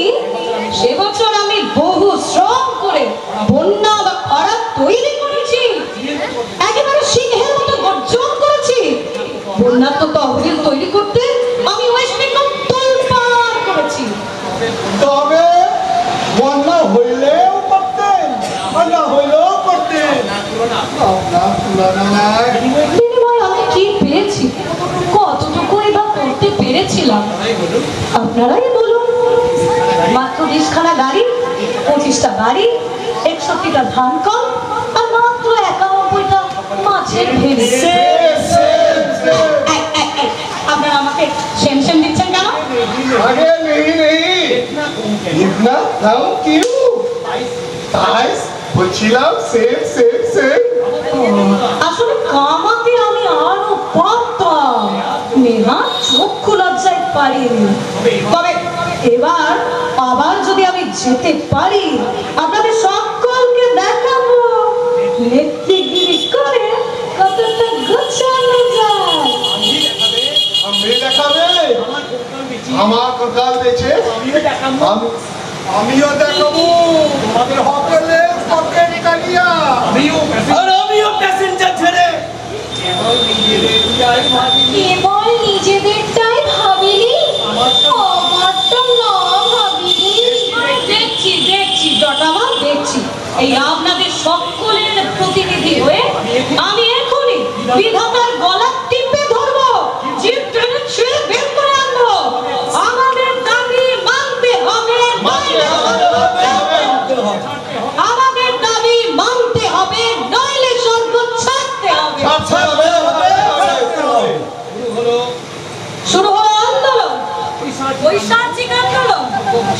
সে বছর আমি বহু শ্রম করে বন্যা বা খরা তৈরি করেছি, একেবারে সিংহের মতো গর্জন করেছি। বন্যা তো তহবিল তৈরি করতে আমি ওয়েস্ট বেঙ্গল তোলপাড় করেছি। তবে বন্যা হইলেও করতেন, বন্যা হইলেও করতেন। বিনিময়ে আমি কি পেয়েছি, কতটুকুই বা করতে পেরেছিলাম, আপনারাই বলুন। মাত্র 20খানা গাড়ি, 25টা বাড়ি, 61টা ধান কল, আর মাত্র 91টা মাছের ভেড়ি। আপনারা আমাকে সেম সেম দিচ্ছেন কেন? আগে নেই ইতনা থ্যাংক ইউ। বলছিলাম সেম সেম সেম। আসলে কামাতে আমি আরো পারতাম, নেহা চক্ষু লজ্জায় পারিনি। তবে এবার আবার যদি আমি যেতে পারি, আপনাদের সকলকে দেখাবো নেত্রীগিরি করে কতটা গোছানো যায়। আমি দেখাবে আমার কঙ্কাল বেঁচে আমিও দেখাবো তোমাদের হোটেলে পকেট কালিয়া। আর আমিও প্যাসেঞ্জার ছেড়ে কেবল নিজেদেরটাই ভাবিনি, আমারটা না ভাবিনি। দেখছি জটামা দেখছি। এই আপনাদের সকলের প্রতিনিধি হয়ে আমি এখনই বিধাতার গলা টিপে ধরবো, জিভ টেনে ছিঁড়ে বের করে আনবো। আমাদের দাবি মানতে হবে, আমাদের দাবি মানতে হবে, নইলে স্বর্গ ছাড়তে হবে। শুরু হলো আন্দোলন, বৈশাখিক আন্দোলন।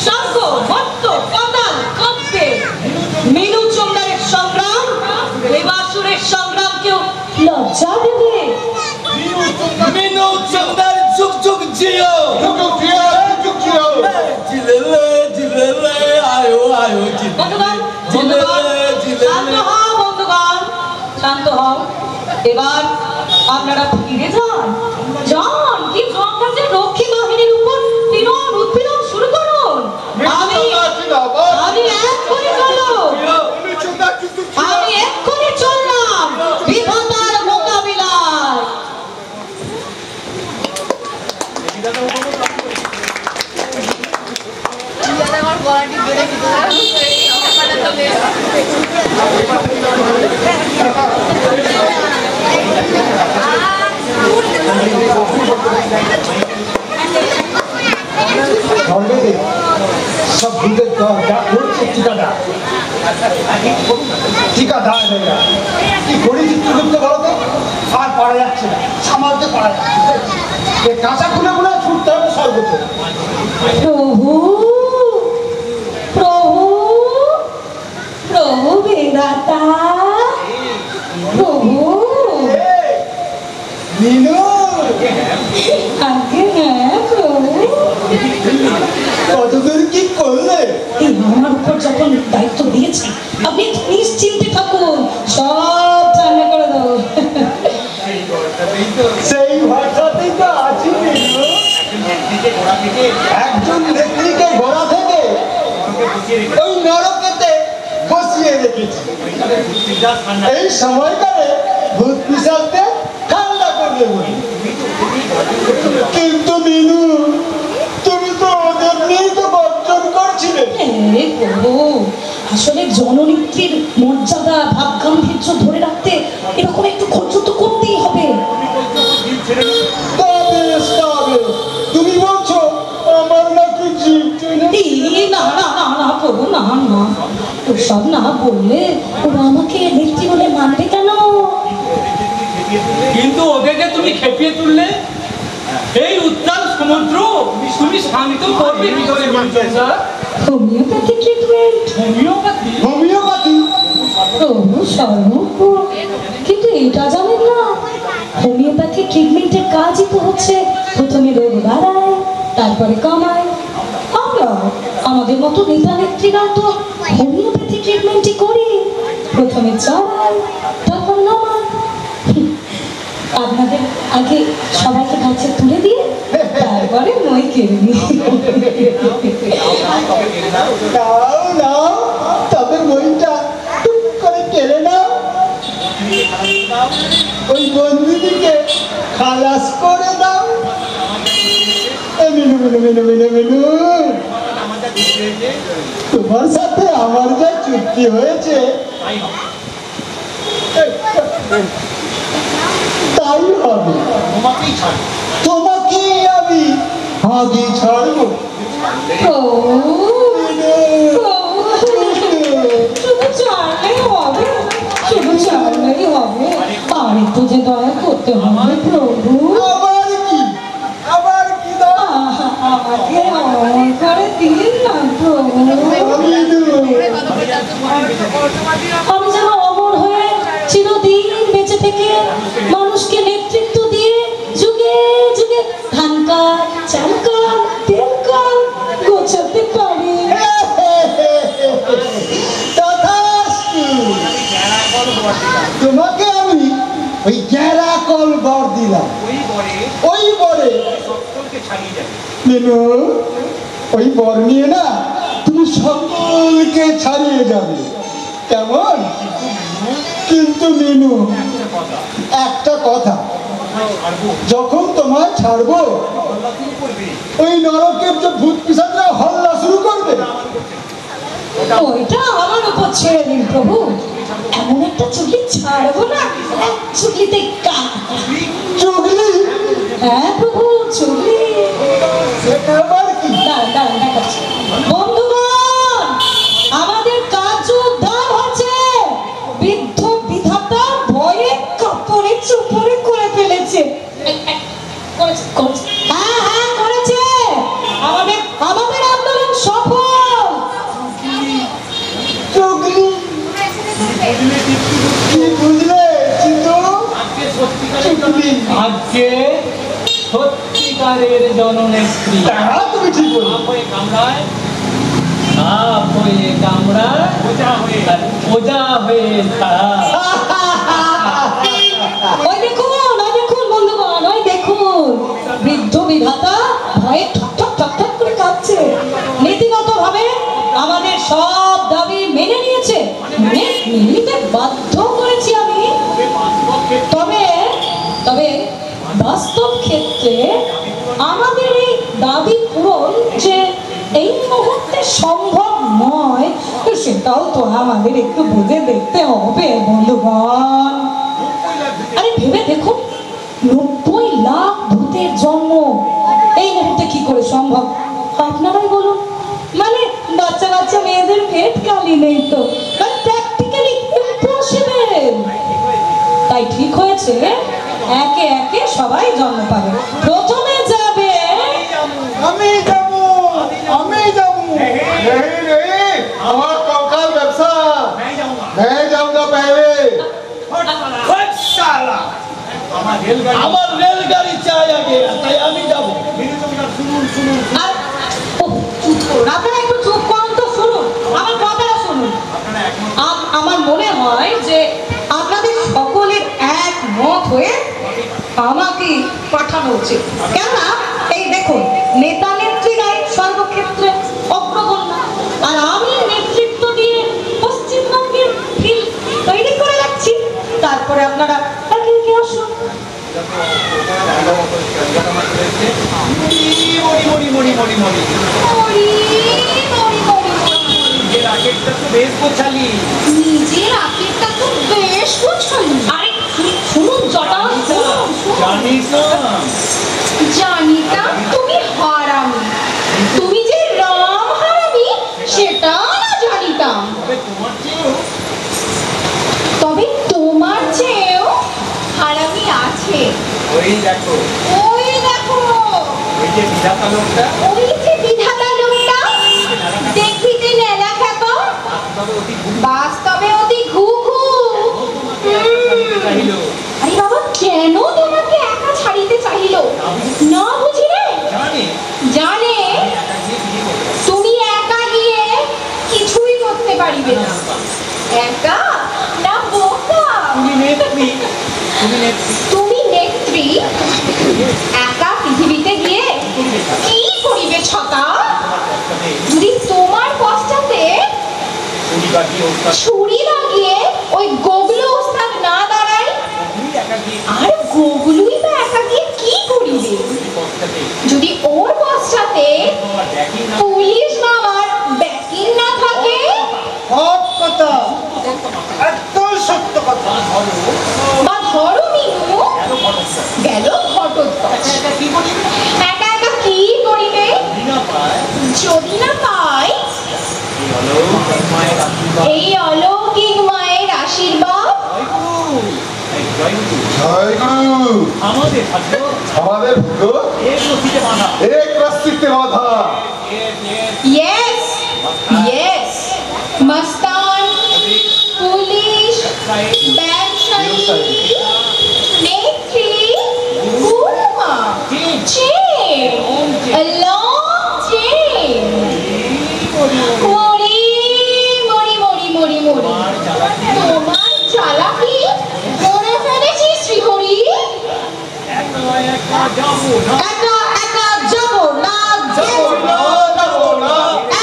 শঙ্খ, ভট্ট, কদাল, কপ্পে, মিনু চন্দ্রের সংগ্রাম, দেবাসুরের সংগ্রামকেও লজ্জা দেবে। মিনু চন্দ্র যুগ যুগ জিও, জিলেলে জিলেলে আয়ো আয়ো বন্ধুগণ, শান্ত হও বন্ধুগণ, শান্ত হও। এবার আপনারা ফিরে যান, কি জঙ্গলের রক্ষী বাহিনীর উপর উৎপীড়ন শুরু করুন। আমি এক্ষুনি চললাম বিধাতার মোকাবিলায়। আমার গলাটি বেড়ে গেছে। সব ভুলতে ঠিকাদার কি করেছি চুলতে বলো তো? আর পারা যাচ্ছে না, সামালতে পারা যাচ্ছে না। কাঁচা খুলে খুলে ছুটতে হবে সর্বোচ্চ। প্রভু প্রভু প্রভু বেদাতা, প্রভু মিনু আগে হ্যাঁ প্রভু। কতদূর কি করলে? এই আমার উপর যখন দায়িত্ব দিয়েছে, আপনি নিশ্চিন্তে থাকুন, সব ঠান্ডা করে দেবো। সেই ভাষাতেই তো আছি মিনু। একজন নেত্রীকে গোড়া থেকে ওই নরকেতে বসিয়ে রেখেছি। এই সময়কালে ভূত পিশাচকে ঠান্ডা করবে বলে। কিন্তু মিনু তুমি তো আমাদের নিয়ে তো বর্জন করছিলেন। প্রভু, আসলে জননেত্রীর মর্যাদা ভাব গাম্ভীর্য ধরে রাখতে এরকম একটু খরচ তো করতেই হবে। তুমি বলছো আমার নাকি জীব না না না না প্রভু, না না, ওসব না বললে ওরা আমাকে নেত্রী বলে মানবে কেন? কিন্তু ওদেরকে তুমি খেপিয়ে তুললে, এই উত্তাল সমুদ্র তুমি শান্ত করবে কি করে? Homeopathy treatment? হোমিওপ্যাথি? হোমিওপ্যাথি? প্রভু সর্বজ্ঞ, কিন্তু এটা জানেন না, হোমিওপ্যাথি ট্রিটমেন্টের কাজই তো হচ্ছে প্রথমে রোগ বাড়ায়, তারপরে কমায়। আমরা আমাদের মতো নেতা নেত্রীরা তো হোমিওপ্যাথি ট্রিটমেন্টই করি, প্রথমে চড়ায় তারপর নামায়। আপনাদের আগে সবাইকে কাছে তুলে দিয়ে তারপরে মই কেড়ে নিই। নাও নাও, তবে মইটা টুক করে কেড়ে নাও, ওই বন্ধুটিকে খালাস করে দাও। মিনু মিনু মিনু মিনু মিনু, তোমার সাথে আমার যা চুক্তি হয়েছে তাই হবে। তোমাকেই আমি আগে ছাড়বো। শুধু চাইলেই হবে, শুধু চাইলেই হবে, আর একটু যে দয়া করতে হবে প্রভু। আবার কি, আবার কি দাও? আমাকে অমর করে দিন না প্রভু, আমি যেন অমর হয়ে চিরদিন বেঁচে থেকে মানুষকে নেতৃত্ব দিয়ে যুগে যুগে ধান কাল, চাল কাল, তেল কাল গোছাতে পারি। তোমাকে আমি ওই গ্যারা কল বর দিলাম, ওই বরে মিনু, ওই বর নিয়ে না তুমি সকলকে ছাড়িয়ে যাবে, কেমন? কিন্তু মিনু, একটা কথা, যখন তোমায় ছাড়বো ওই নরকের যে ভূত পিশাচরা হল্লা শুরু করবে। ওইটা আমার উপর ছেড়ে দিন প্রভু, এমন একটা চুগলি ছাড়বো না, চুগলিতে চুগলি? হ্যাঁ প্রভু, চুগলি। আবার কি? দাঁড়ান দেখাচ্ছি। বন্ধুগণ, আমাদের কার্য উদ্ধার হচ্ছে, বৃদ্ধ বিধাতা ভয়ে কাপড়ে চুপড়ে করে ফেলেছে। হ্যাঁ হ্যাঁ করেছে, আমাদের আমাদের আন্দোলন সফল। চুগলি কি বুঝলে চিন্তু? আজকে সত্যিকারের জননেত্রী তারা তুমি ঠিক বলো। কামড়ায় কামড়ায় ওজা হয়ে ছাড়া। ওই দেখুন বন্ধুগণ, ওই দেখুন বৃদ্ধ বিধাতা ভয়ে ঠক ঠক ঠক ঠক করে কাঁপছে। নীতিগত ভাবে আমাদের সব দাবি মেনে নিয়েছে, মেনে নিতে বাধ্য করেছি আমি। তবে বাস্তব ক্ষেত্রে আমাদের এই দাবি পূরণ যে এই মুহূর্তে সম্ভব নয়, সেটাও তো আমাদের একটু বুঝে দেখতে হবে বন্ধুগণ। আরে ভেবে দেখুন, 90 লাখ ভূতের জন্ম এই মুহূর্তে কি করে সম্ভব? আপনারাই বলুন। মানে বাচ্চা বাচ্চা মেয়েদের পেট খালি নেই তো, প্র্যাকটিক্যালি ইম্পসিবল। তাই ঠিক হয়েছে একে একে সবাই জন্ম পাবে। প্রথমে যাবে আমি যাবো, আমি যাবো। আমার কঙ্কাল ব্যবসা, मैं जाऊंगा पहले। আমার রেলগাড়ি চাই আগে, তাই আমি যাবো। আর চুপ করুন, আপনারা একটু চুপ করুন তো, শুনুন আমার কথাটা শুনুন। আমার মনে হয় যে আপনাদের সকলের এক মত হয়ে আমাকে পাঠানো উচিত। কেননা এই দেখুন, নেতা নেত্রীরাই সর্বক্ষেত্রে অগ্রগণ্য, আর আমি নেতৃত্ব দিয়ে পশ্চিমবঙ্গের ফিল্ড তৈরি করে রাখছি। তারপরে আপনারা একে একে আসুন। মরি মরি মরি মরি মরি মরি মরি। নিজের আগেরটা তো বেশ গোছালি। নিজের আকেরটা তো বেশ গোছালি। আরে শুনুন জটা, শুনুন, শুনুন। জানিস না জানিতাম তুমি হারামি, তুমি যে রাম হারামি সেটা না জানিতাম। তবে তোমার চেয়েও হারামি আছে। ওই দেখো ওই দেখো, ওই যে বিধাতা লোকটা ওই যে বিধাতা লোকটা, দেখিতে নেলা খেপা, বাস্তবে অতি ঘু ঘু। চাইল আরে বাবা, কেন তোমাকে একা ছাড়িতে চাহিল? না বুঝিলে? জানি জানে তুমি একা গিয়ে কিছুই করতে পারিবে না। একা না বোকা? তুমি নেত্রী তুমি নেত্রী তুমি নেত্রী, একা পৃথিবীতে গিয়ে কি করিবে ছকা? যদি তোমার পশ্চাতে ছুরি লাগিয়ে ওই গোগলু ওস্তাদ না দাঁড়ায়, আর গোগলুই বা একা গিয়ে কি করিবে? যদি ওর পশ্চাতে পুলিশ নামার ব্যাকিং না থাকে, সব কথা একদম সত্য কথা। বা ধরো মিনু গেল ঘটোৎকচ, একা একা কি করিবে? যদি না পায় এই অলৌকিক মায়ের আশীর্বাদ, জয় গুরু। আমাদের ভাগ্য আমাদের ভাগ্য এক রশিতে বাঁধা। এক রশ্মিতে বাঁধা। yes yes, মস্তান, পুলিশ, ব্যবসায়ী, নেত্রী, গুরুমা, chain, a long chain. মরি মরি মরি মরি মরি। তোমার চালাকি করে ফেলেছি শ্রীহরি। একা যাবো না একা একা যাব না, যাবো না, যাবো না,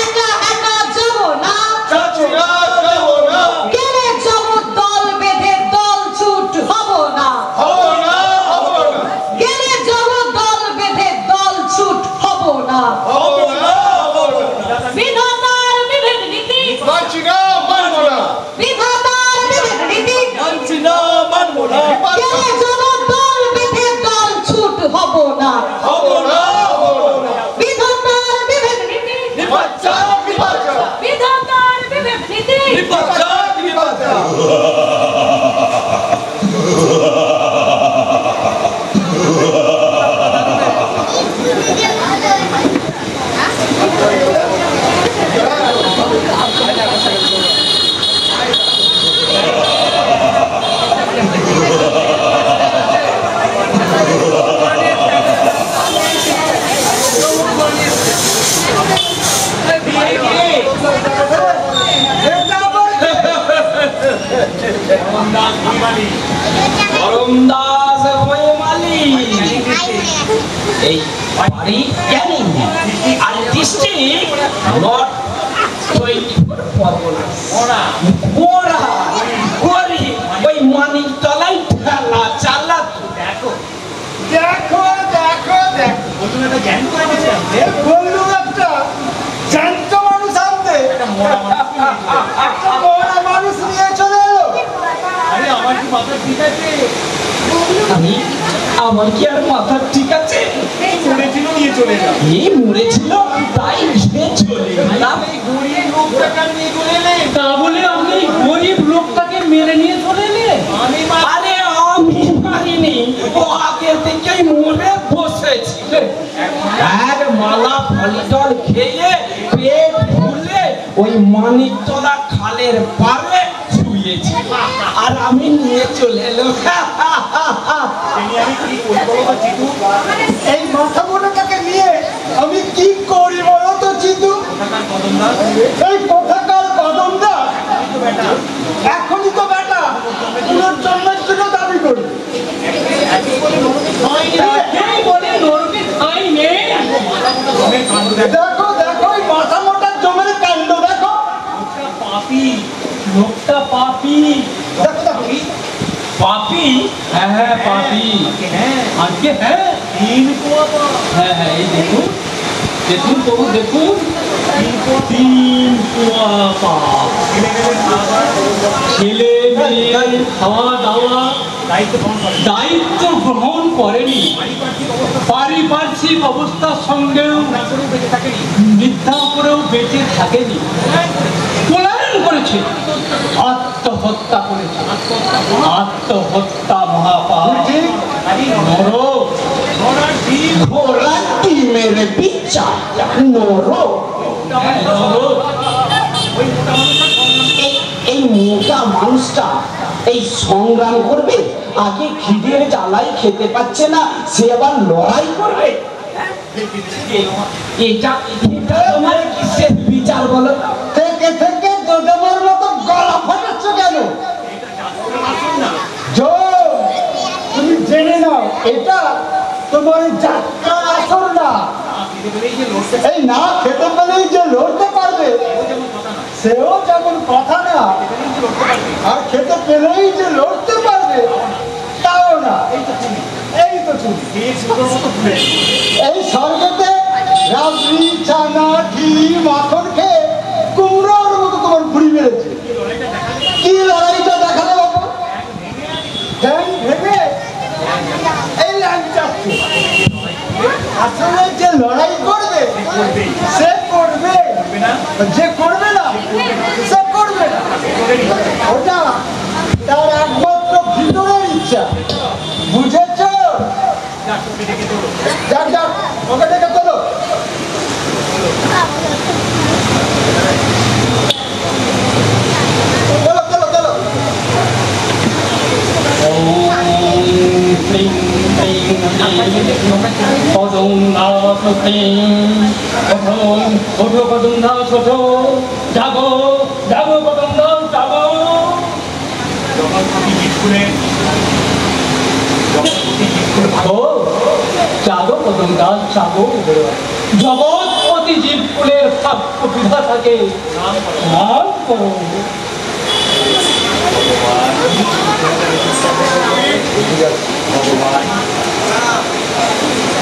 একা একা যাব না, যাচ্ছি না, যাবো না, গেলে যাব দল বেঁধে, দল ছুট হব না, হবো না, হবো না, গেলে যাব দল বেঁধে, দল ছুট হব না। হবো না, হবো না, বিধাতার বিভেদ নীতি, যাচ্ছি না, মানবো না, বিধাতার বিভেদ নীতি, মানছি না মানবো না গেলে যাব দল বেঁধে, দল ছুট হব না। হবো না, হবো না, বিধাতার বিভেদ নীতি, বাচ্চা, বাচ্চা, বিধাতার বিভেদ নীতি, বাচ্চা বাচ্চা। করমদাস হয়ে মালি এই বাড়ি ক্যানিং আর ডিস্ট্রিক্ট নট 24 পরগনাস ওরা করি ওই মানিক তলাই ঠেলা চালাতো। দেখো দেখো দেখো দেখো, প্রথমে তো জ্ঞান করে গেছে এ বললু একটা জ্যান্ত মানুষ আনতে, একটা মরা মানুষ নিয়ে চলে এলো। আরে আমার কি মাথা ঠিক আছে? আমি আমার কি আর মাথা ঠিক আছে? মরেছিল নিয়ে চলে এলো। এই মরেছিল তাই নিয়ে চলে এলাম। এই গরিব লোকটাকে নিয়ে চলে এলেন। তা বলে আপনি এই গরিব লোকটাকে মেরে নিয়ে চলে এলেন? আরে আমি মারিনি, ও আগে থেকেই মরে বসেছিল। এক মালা ফলটল খেয়ে পেট ফুলে ওই মানিকতলা খালের পাড়ে শুয়েছি, আর আমি নিয়ে চলে এলো। আমি কি করবো বলো তো চিতু? এই মাথা মোটাটাকে নিয়ে আমি কি করি বলো তো চিতু? এই কোথাকার কদমদা এখনই তো বেটা পুনর্জন্মের জন্য দাবি করি। তাকেই বলে নরকে ঠাঁই নেই। দেখো দেখো এই মাথা মোটার জমের কাণ্ড দেখো। পাপি লোকটা পাপী। দেখো দেখো পাপি, হ্যাঁ হ্যাঁ পাপি, আজকে হ্যাঁ হ্যাঁ হ্যাঁ এই দেখুন দেখুন তবু দেখুন, 3 পোয়া পাপ। ছেলে মেয়ে খাওয়া দাওয়া দায়িত্ব গ্রহণ করেনি, পারিপার্শ্বিক অবস্থার সঙ্গেও মিথ্যা করেও বেঁচে থাকেনি, পলায়ন করেছে, আত্মহত্যা করেছে। আত্মহত্যা মহাপাপ, নরক। ঘোড়া ডিমের পিচ্চা নরক। এই মোটা মানুষটা এই সংগ্রাম করবে, আগে খিদের জ্বালাই খেতে পাচ্ছে না, সে আবার লড়াই করবে। এটা তোমার কিসের বিচার বলো? থেকে থেকে তোদের মতো গলা ফাটাচ্ছ কেন? তুমি জেনে নাও, এটা তোমার যাত্রার আসর না। এই না খেতে পেলেই যে লড়তে পারবে সেও যেমন কথা না, আর খেতে পেলেই যে লড়তে পারবে তাও না। এই তো তুমি এই স্বর্গতে রাবড়ি চানা ঘি মাখন খেয়ে কুমড়োর মতো তোমার ঘুরি বেড়েছে। কি লড়াইটা দেখালে বাবা? ধ্যান ভেবে এই ল্যাংচাচ্ছি। আসলে যে লড়াই করবে সে করবে, যে করবে না সে করবে না। ওটা তার একমাত্র ভিতরের ইচ্ছা, বুঝেছ? যাক যাক, ওকে ডেকে তোলো। চলো চলো চলো। কদম দাস ওঠো, কদম দাস ওঠো, জাগো জাগো, কদম দাস জাগো। জাগো কদম দাস জাগো, জগৎপতি জীবকুলের প্রাপ্য বিধাতাকে নাম করো।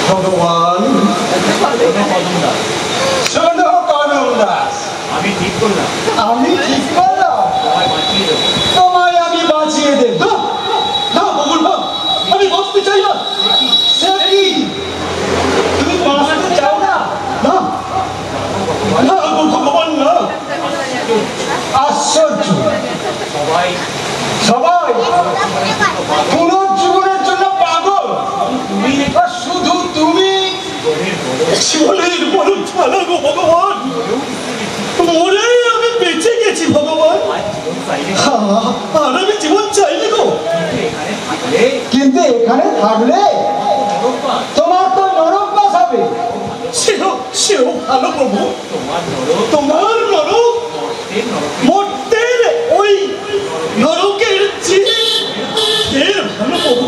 ভগবান শোনো কদম দাস, আমি ঠিক করলাম, আমি ঠিক করলাম তোমায় আমি বাঁচিয়ে দেব। না বকুল বাবু, আমি বাঁচতে চাই না। সে কি তুমি বাঁচতে চাও না? না না ভগবান না। আশ্চর্য, সবাই পুনর্জীবনের জন্য পাগল, আর শুধু তুমি জীবনের বড় জ্বালা গো ভগবান। মরে আমি বেঁচে গেছি ভগবান, আর আমি জীবন চাইনি গো। কিন্তু এখানে থাকলে তোমার তো নরক বাস হবে। সেও ভালো প্রভু, তোমার নরক মর্তের ওই নরকের চেয়ে ভালো প্রভু।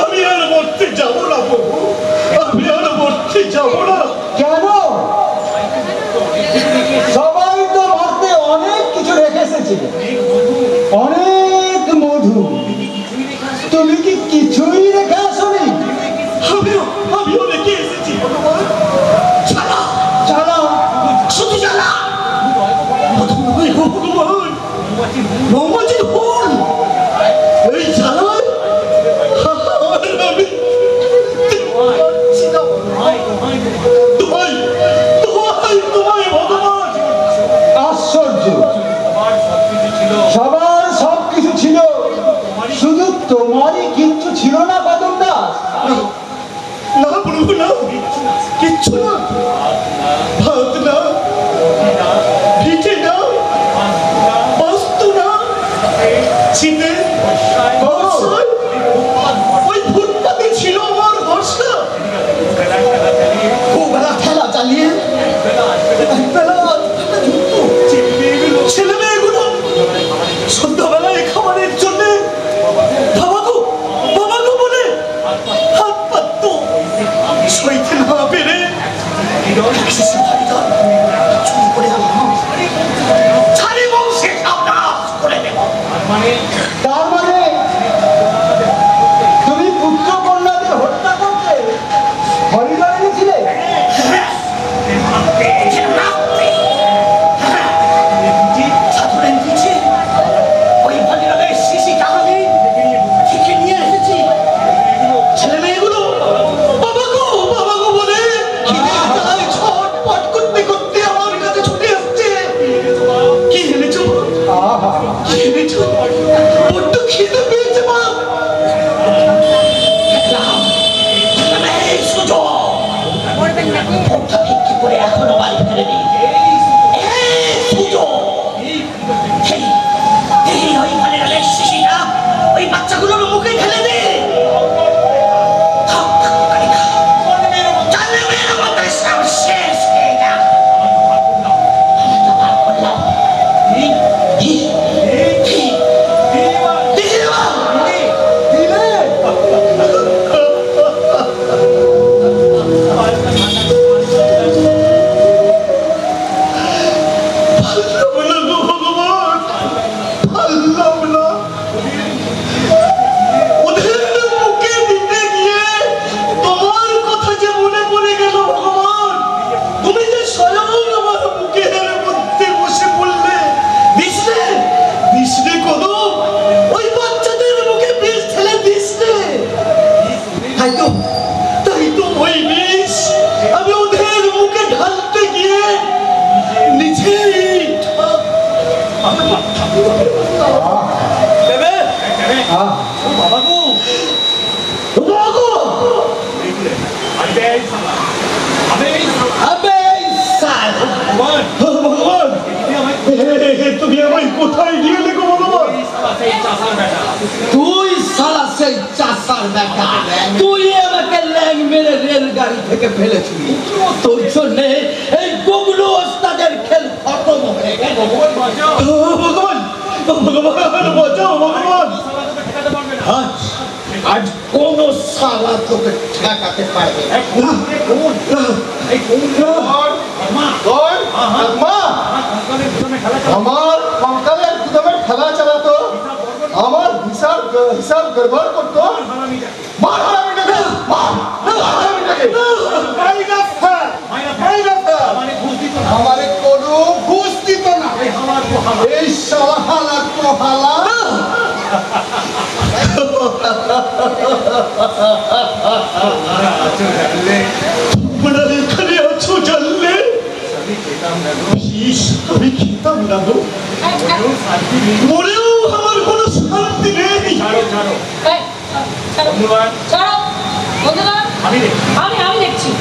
আমি আর মরতে যাবো না প্রভু, আমি আর মরতে যাবো না। কেন? সবাই তো মরতে অনেক কিছু রেখে এসেছে, অনেক মধু। তুমি কি কিছুই রেখে আসনি? আমিও রেখে এসেছি ভগবান। জ্বালা জ্বালা, শুধু জ্বালা। ভগবান, মৌমাছির ফুল, এই জ্বালায় আমি তোমায় ভগবান। আশ্চর্য, সবার সব কিছু ছিল, শুধু তোমারই কিচ্ছু ছিল না কদম দাস। না প্রভু না, কিচ্ছু না। ভাত না, ভিটে না, বস্তু না, ছিনে ওই ফুটপাতে ছিল আমার ভরসা। বেলা খেলা চালিয়ে ছেলে মেয়েগুলো সন্ধ্যাবেলায় খাবারের জন্য বাবাগো বলে হাত পাতত, সইতে না পেরে চুরি করে আনলাম, ছাড়ি বংশে সব নাশ করে দেব। বড্ড খিদে পেয়েছে মা। কি করে এখনো বাড়ি ফেরেনি? ওই বাচ্চাগুলোর মুখে ঢেলে দে। শেষ তুমি আমায় কোথায় নিয়ে গেলে ভগবান? তুই সালা সেই চাষার বেটা, তুই আমাকে ল্যাং মেরে রেলগাড়ি থেকে ফেলেছিলি। তোর জন্য এই গুগলু ওস্তাদের খেল খতম হয়ে গেল। ভগবান ভগবান বাঁচাও ভগবান। আজ কোন সালা তোকে ঠেকাতে পারবে না। আমার কঙ্কালের গুদামের খেলা চালাতো, আমার হিসাব গড়বড় করতো। মার হারামিটাকে, আমারে কোনো ঘুষ দিত না। এই শালা হালা তো হালা। এখানে আছো জানলে আমি খেতাম না গো, মরেও আমার কোনো শান্তি নেই। আমি দেখছি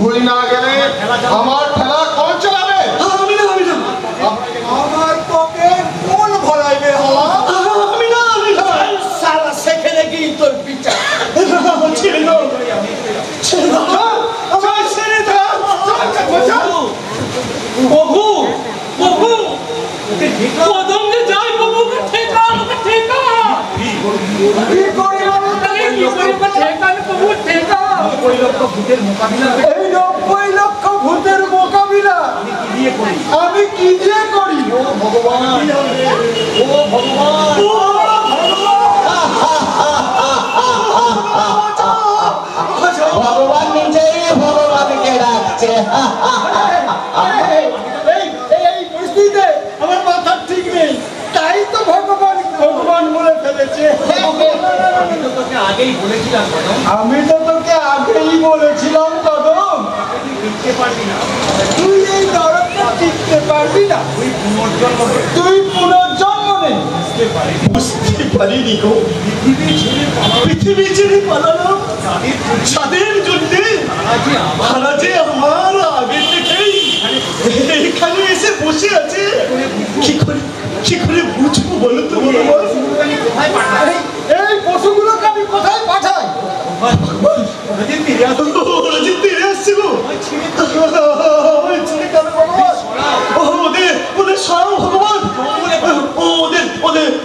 তুই না গেলে আমার খেলা কোন চালাবে? আমার তোকে কোন ভরাইবে? আমি না সালা সেখানে গিয়ে তোর বিচার প্রভু প্রভু কদমে যাই প্রভুকে ঠেকা ঠেকা কি করে ঠেকা প্রভু ঠেকা। 90 লক্ষ ভূতের মোকাবিলা, এই 90 লক্ষ ভূতের মোকাবিলা আমি কি দিয়ে করি? ও ভগবান, ও ভগবান, ভগবান নিজেই ভগবানকে ডাকছে। এই পরিস্থিতিতে আমার মাথা ঠিক নেই, তাই তো ভগবান ভগবান বলে ফেলেছে। আমি তো তোকে আগেই বলেছিলাম কদম, আমি তো তোকে আগেই বলেছিলাম কদম, টিকতে পারবি না, তুই এই নরকে টিকতে পারবি না, তুই পুনর্জন্ম নেই। বুঝতে পারিনি গো, পৃথিবী ছেড়ে পালালাম যাদের জন্যে, তারা যে আমার আগে থেকেই এখানে এসে বসে আছে। কি করে বুঝবো বলো তো ভগবান? এই পশুগুলোকে আমি কোথায় পাঠাই? ফিরে আসছে গো, ওদের সরাও ভগবান,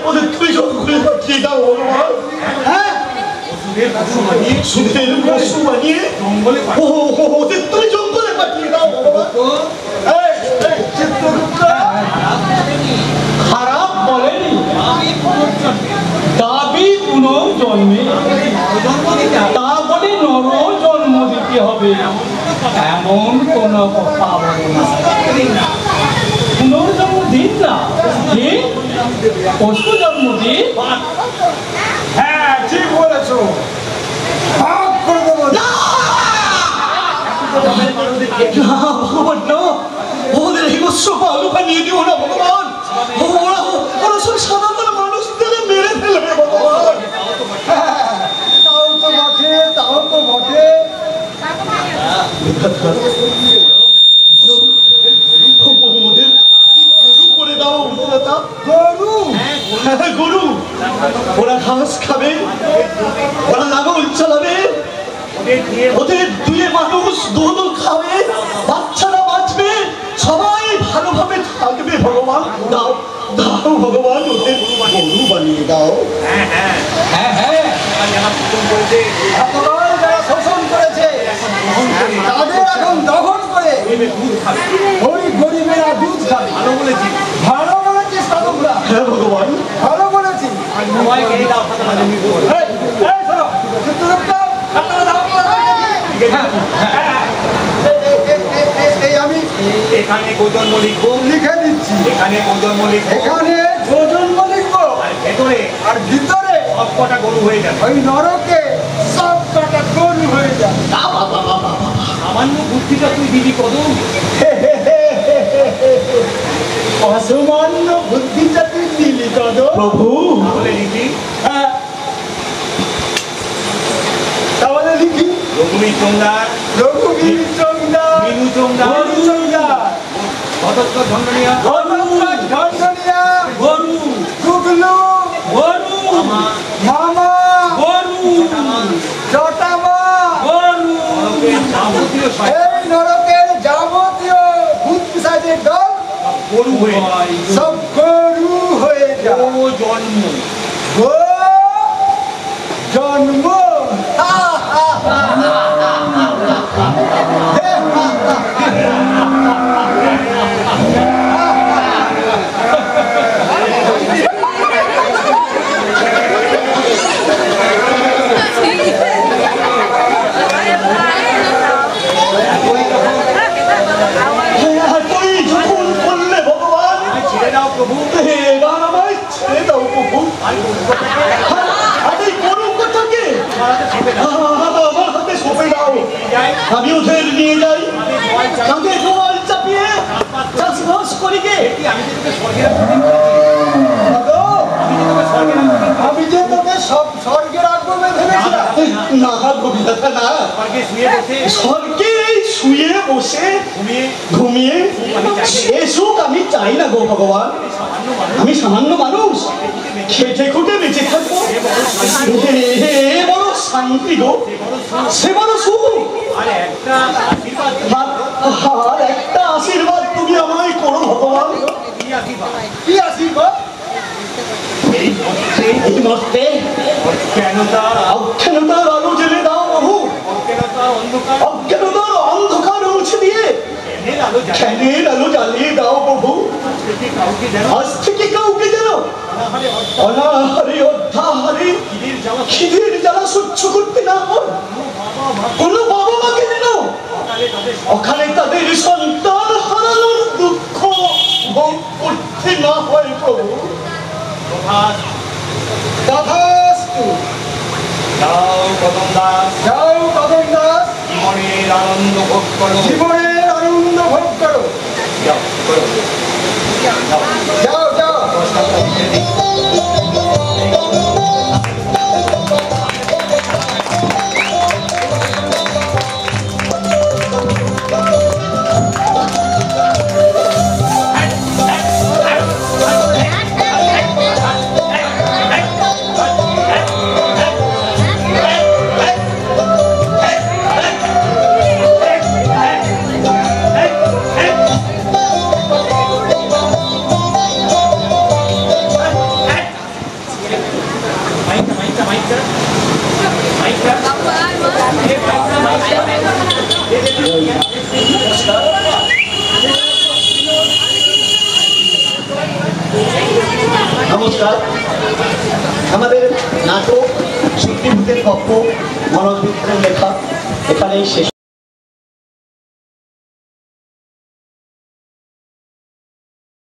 ওদের তুই জঙ্গলে পাঠিয়ে দাও ভগবান। হ্যাঁ, সুদের পশু বানিয়ে ওদের তুই জঙ্গলে পাঠিয়ে দাও ভগবান। খারাপ বলেনি, দাবি পুনর্জন্মে, তা বলে নর জন্ম দিতে হবে এমন কোন কথা বলে না। পুনর্জন্ম দিন না, পশু জন্ম দিন। হ্যাঁ ঠিক বলেছো, না ভগবান না, ওদের হিংস্র পালু বানিয়ে দিও না ভগবান। ওরা সব সাধারণ মানুষদের মেরে ফেলবে ভগবান। তাও তো বটে, তাও তো বটে। গরু করে দাও দাদা। গরু? হ্যাঁ গরু। ওরা ঘাস খাবে, ওরা লাঙল চালাবে, ওদের দুয়ে মানুষ দুধ খাবে, বাচ্চারা বাঁচবে, সবাই ভালোভাবে থাকবে ভগবান। দাও দাও ভগবান, ওদের গরু বানিয়ে দাও। এতবার যারা শোষণ করেছে তাদের এখন দহন করে ওই গরিবেরা দুধ খাবে। ভালো বলেছিস সাধকরা। হ্যাঁ ভগবান। ভালো বলেছিস। এই শোনো, চিত্রগুপ্ত, এই আমি এখানে প্রজন্ম লিখবো, লিখে দিচ্ছি। এখানে প্রজন্ম লিখবো, এখানে প্রজন্ম লিখবো, ভেতরে আর ভিতরে সব কটা গরু হয়ে যাবে। ওই নরকে সব কটা গরু হয়ে যাবে। সামান্য বুদ্ধিটা তুই দিবি কদম। অসামান্য বুদ্ধিটা তুই দিলি কদ। প্রভু তাহলে লিখি তাহলে লিখি রঘুবীর চন্দার, রঘুবীর চন্দার, মিনু চন্দার, গরু চন্দার, ঘটোৎকচ ধন্ডনিয়া, ঘটোৎকচ ধন্ডনিয়া, গরু, গুগলু, গরু, মামা, গরু, জটামা, গরু, যাবতীয় এই নরকের যাবতীয় ভূত পিশাচের দল গরু হয়ে যায়। সব গরু হয়ে যায়। ও জন্ম গো জন্ম। তুই যখন বললে ভগবান, ছেড়ে দাও প্রভু। এবার আমায় ছেড়ে দাও প্রভু। আরে গরু কোথাকে? আমার হাতে সঁপে দাও, আমি ওদের নিয়ে যাই। কাঁধে গোয়াল চাপিয়ে চাষবাস করি গে। আমি যে তোকে স্বর্গের আমি যে তোকে সব স্বর্গে রাখবো ভেবেছিলাম। না গোবিন্দা না, স্বর্গে শুয়ে বসে স্বর্গে শুয়ে বসে ঘুমিয়ে সে সুখ আমি চাই না গো ভগবান। আমি সামান্য মানুষ, খেটে খুটে বেঁচে থাকবো, এ বড় শান্তি গো, সে বড় সুখ। আর একটা আশীর্বাদ আর একটা আশীর্বাদ তুমি আমায় করো ভগবান। কি আশীর্বাদ? কি আশীর্বাদ? এই মধ্যে এই মর্তে অজ্ঞানতার অজ্ঞানতার আলো জেলে দাও প্রভু। অজ্ঞানতার অন্ধকার অজ্ঞানতার অন্ধকার মুছে দিয়ে জ্ঞানের আলো জ্বালিয়ে জ্ঞানের আলো জ্বালিয়ে দাও প্রভু। থেকে কাউকে যেন আজ থেকে কাউকে যেন অনাহারে অধ্যাহারে খিদের জ্বালা খিদের জ্বালা সহ্য করতে না হয়। কোনো বাবা মাকে যেন ওখানে তাদের সন্তান হারানোর দুঃখ ভোগ করতে না হয় প্রভু। প্রভাত তথাস্তু। যাও কদম দাস, যাও কদম দাস, জীবনের আনন্দ ভোগ করো। জীবনের আনন্দ ভোগ করো। যাও করো। যাও যাও। নমস্কার। আমাদের নাটক শক্তিভূতের গল্প মনোবিজ্ঞানের লেখা এখানেই শেষ।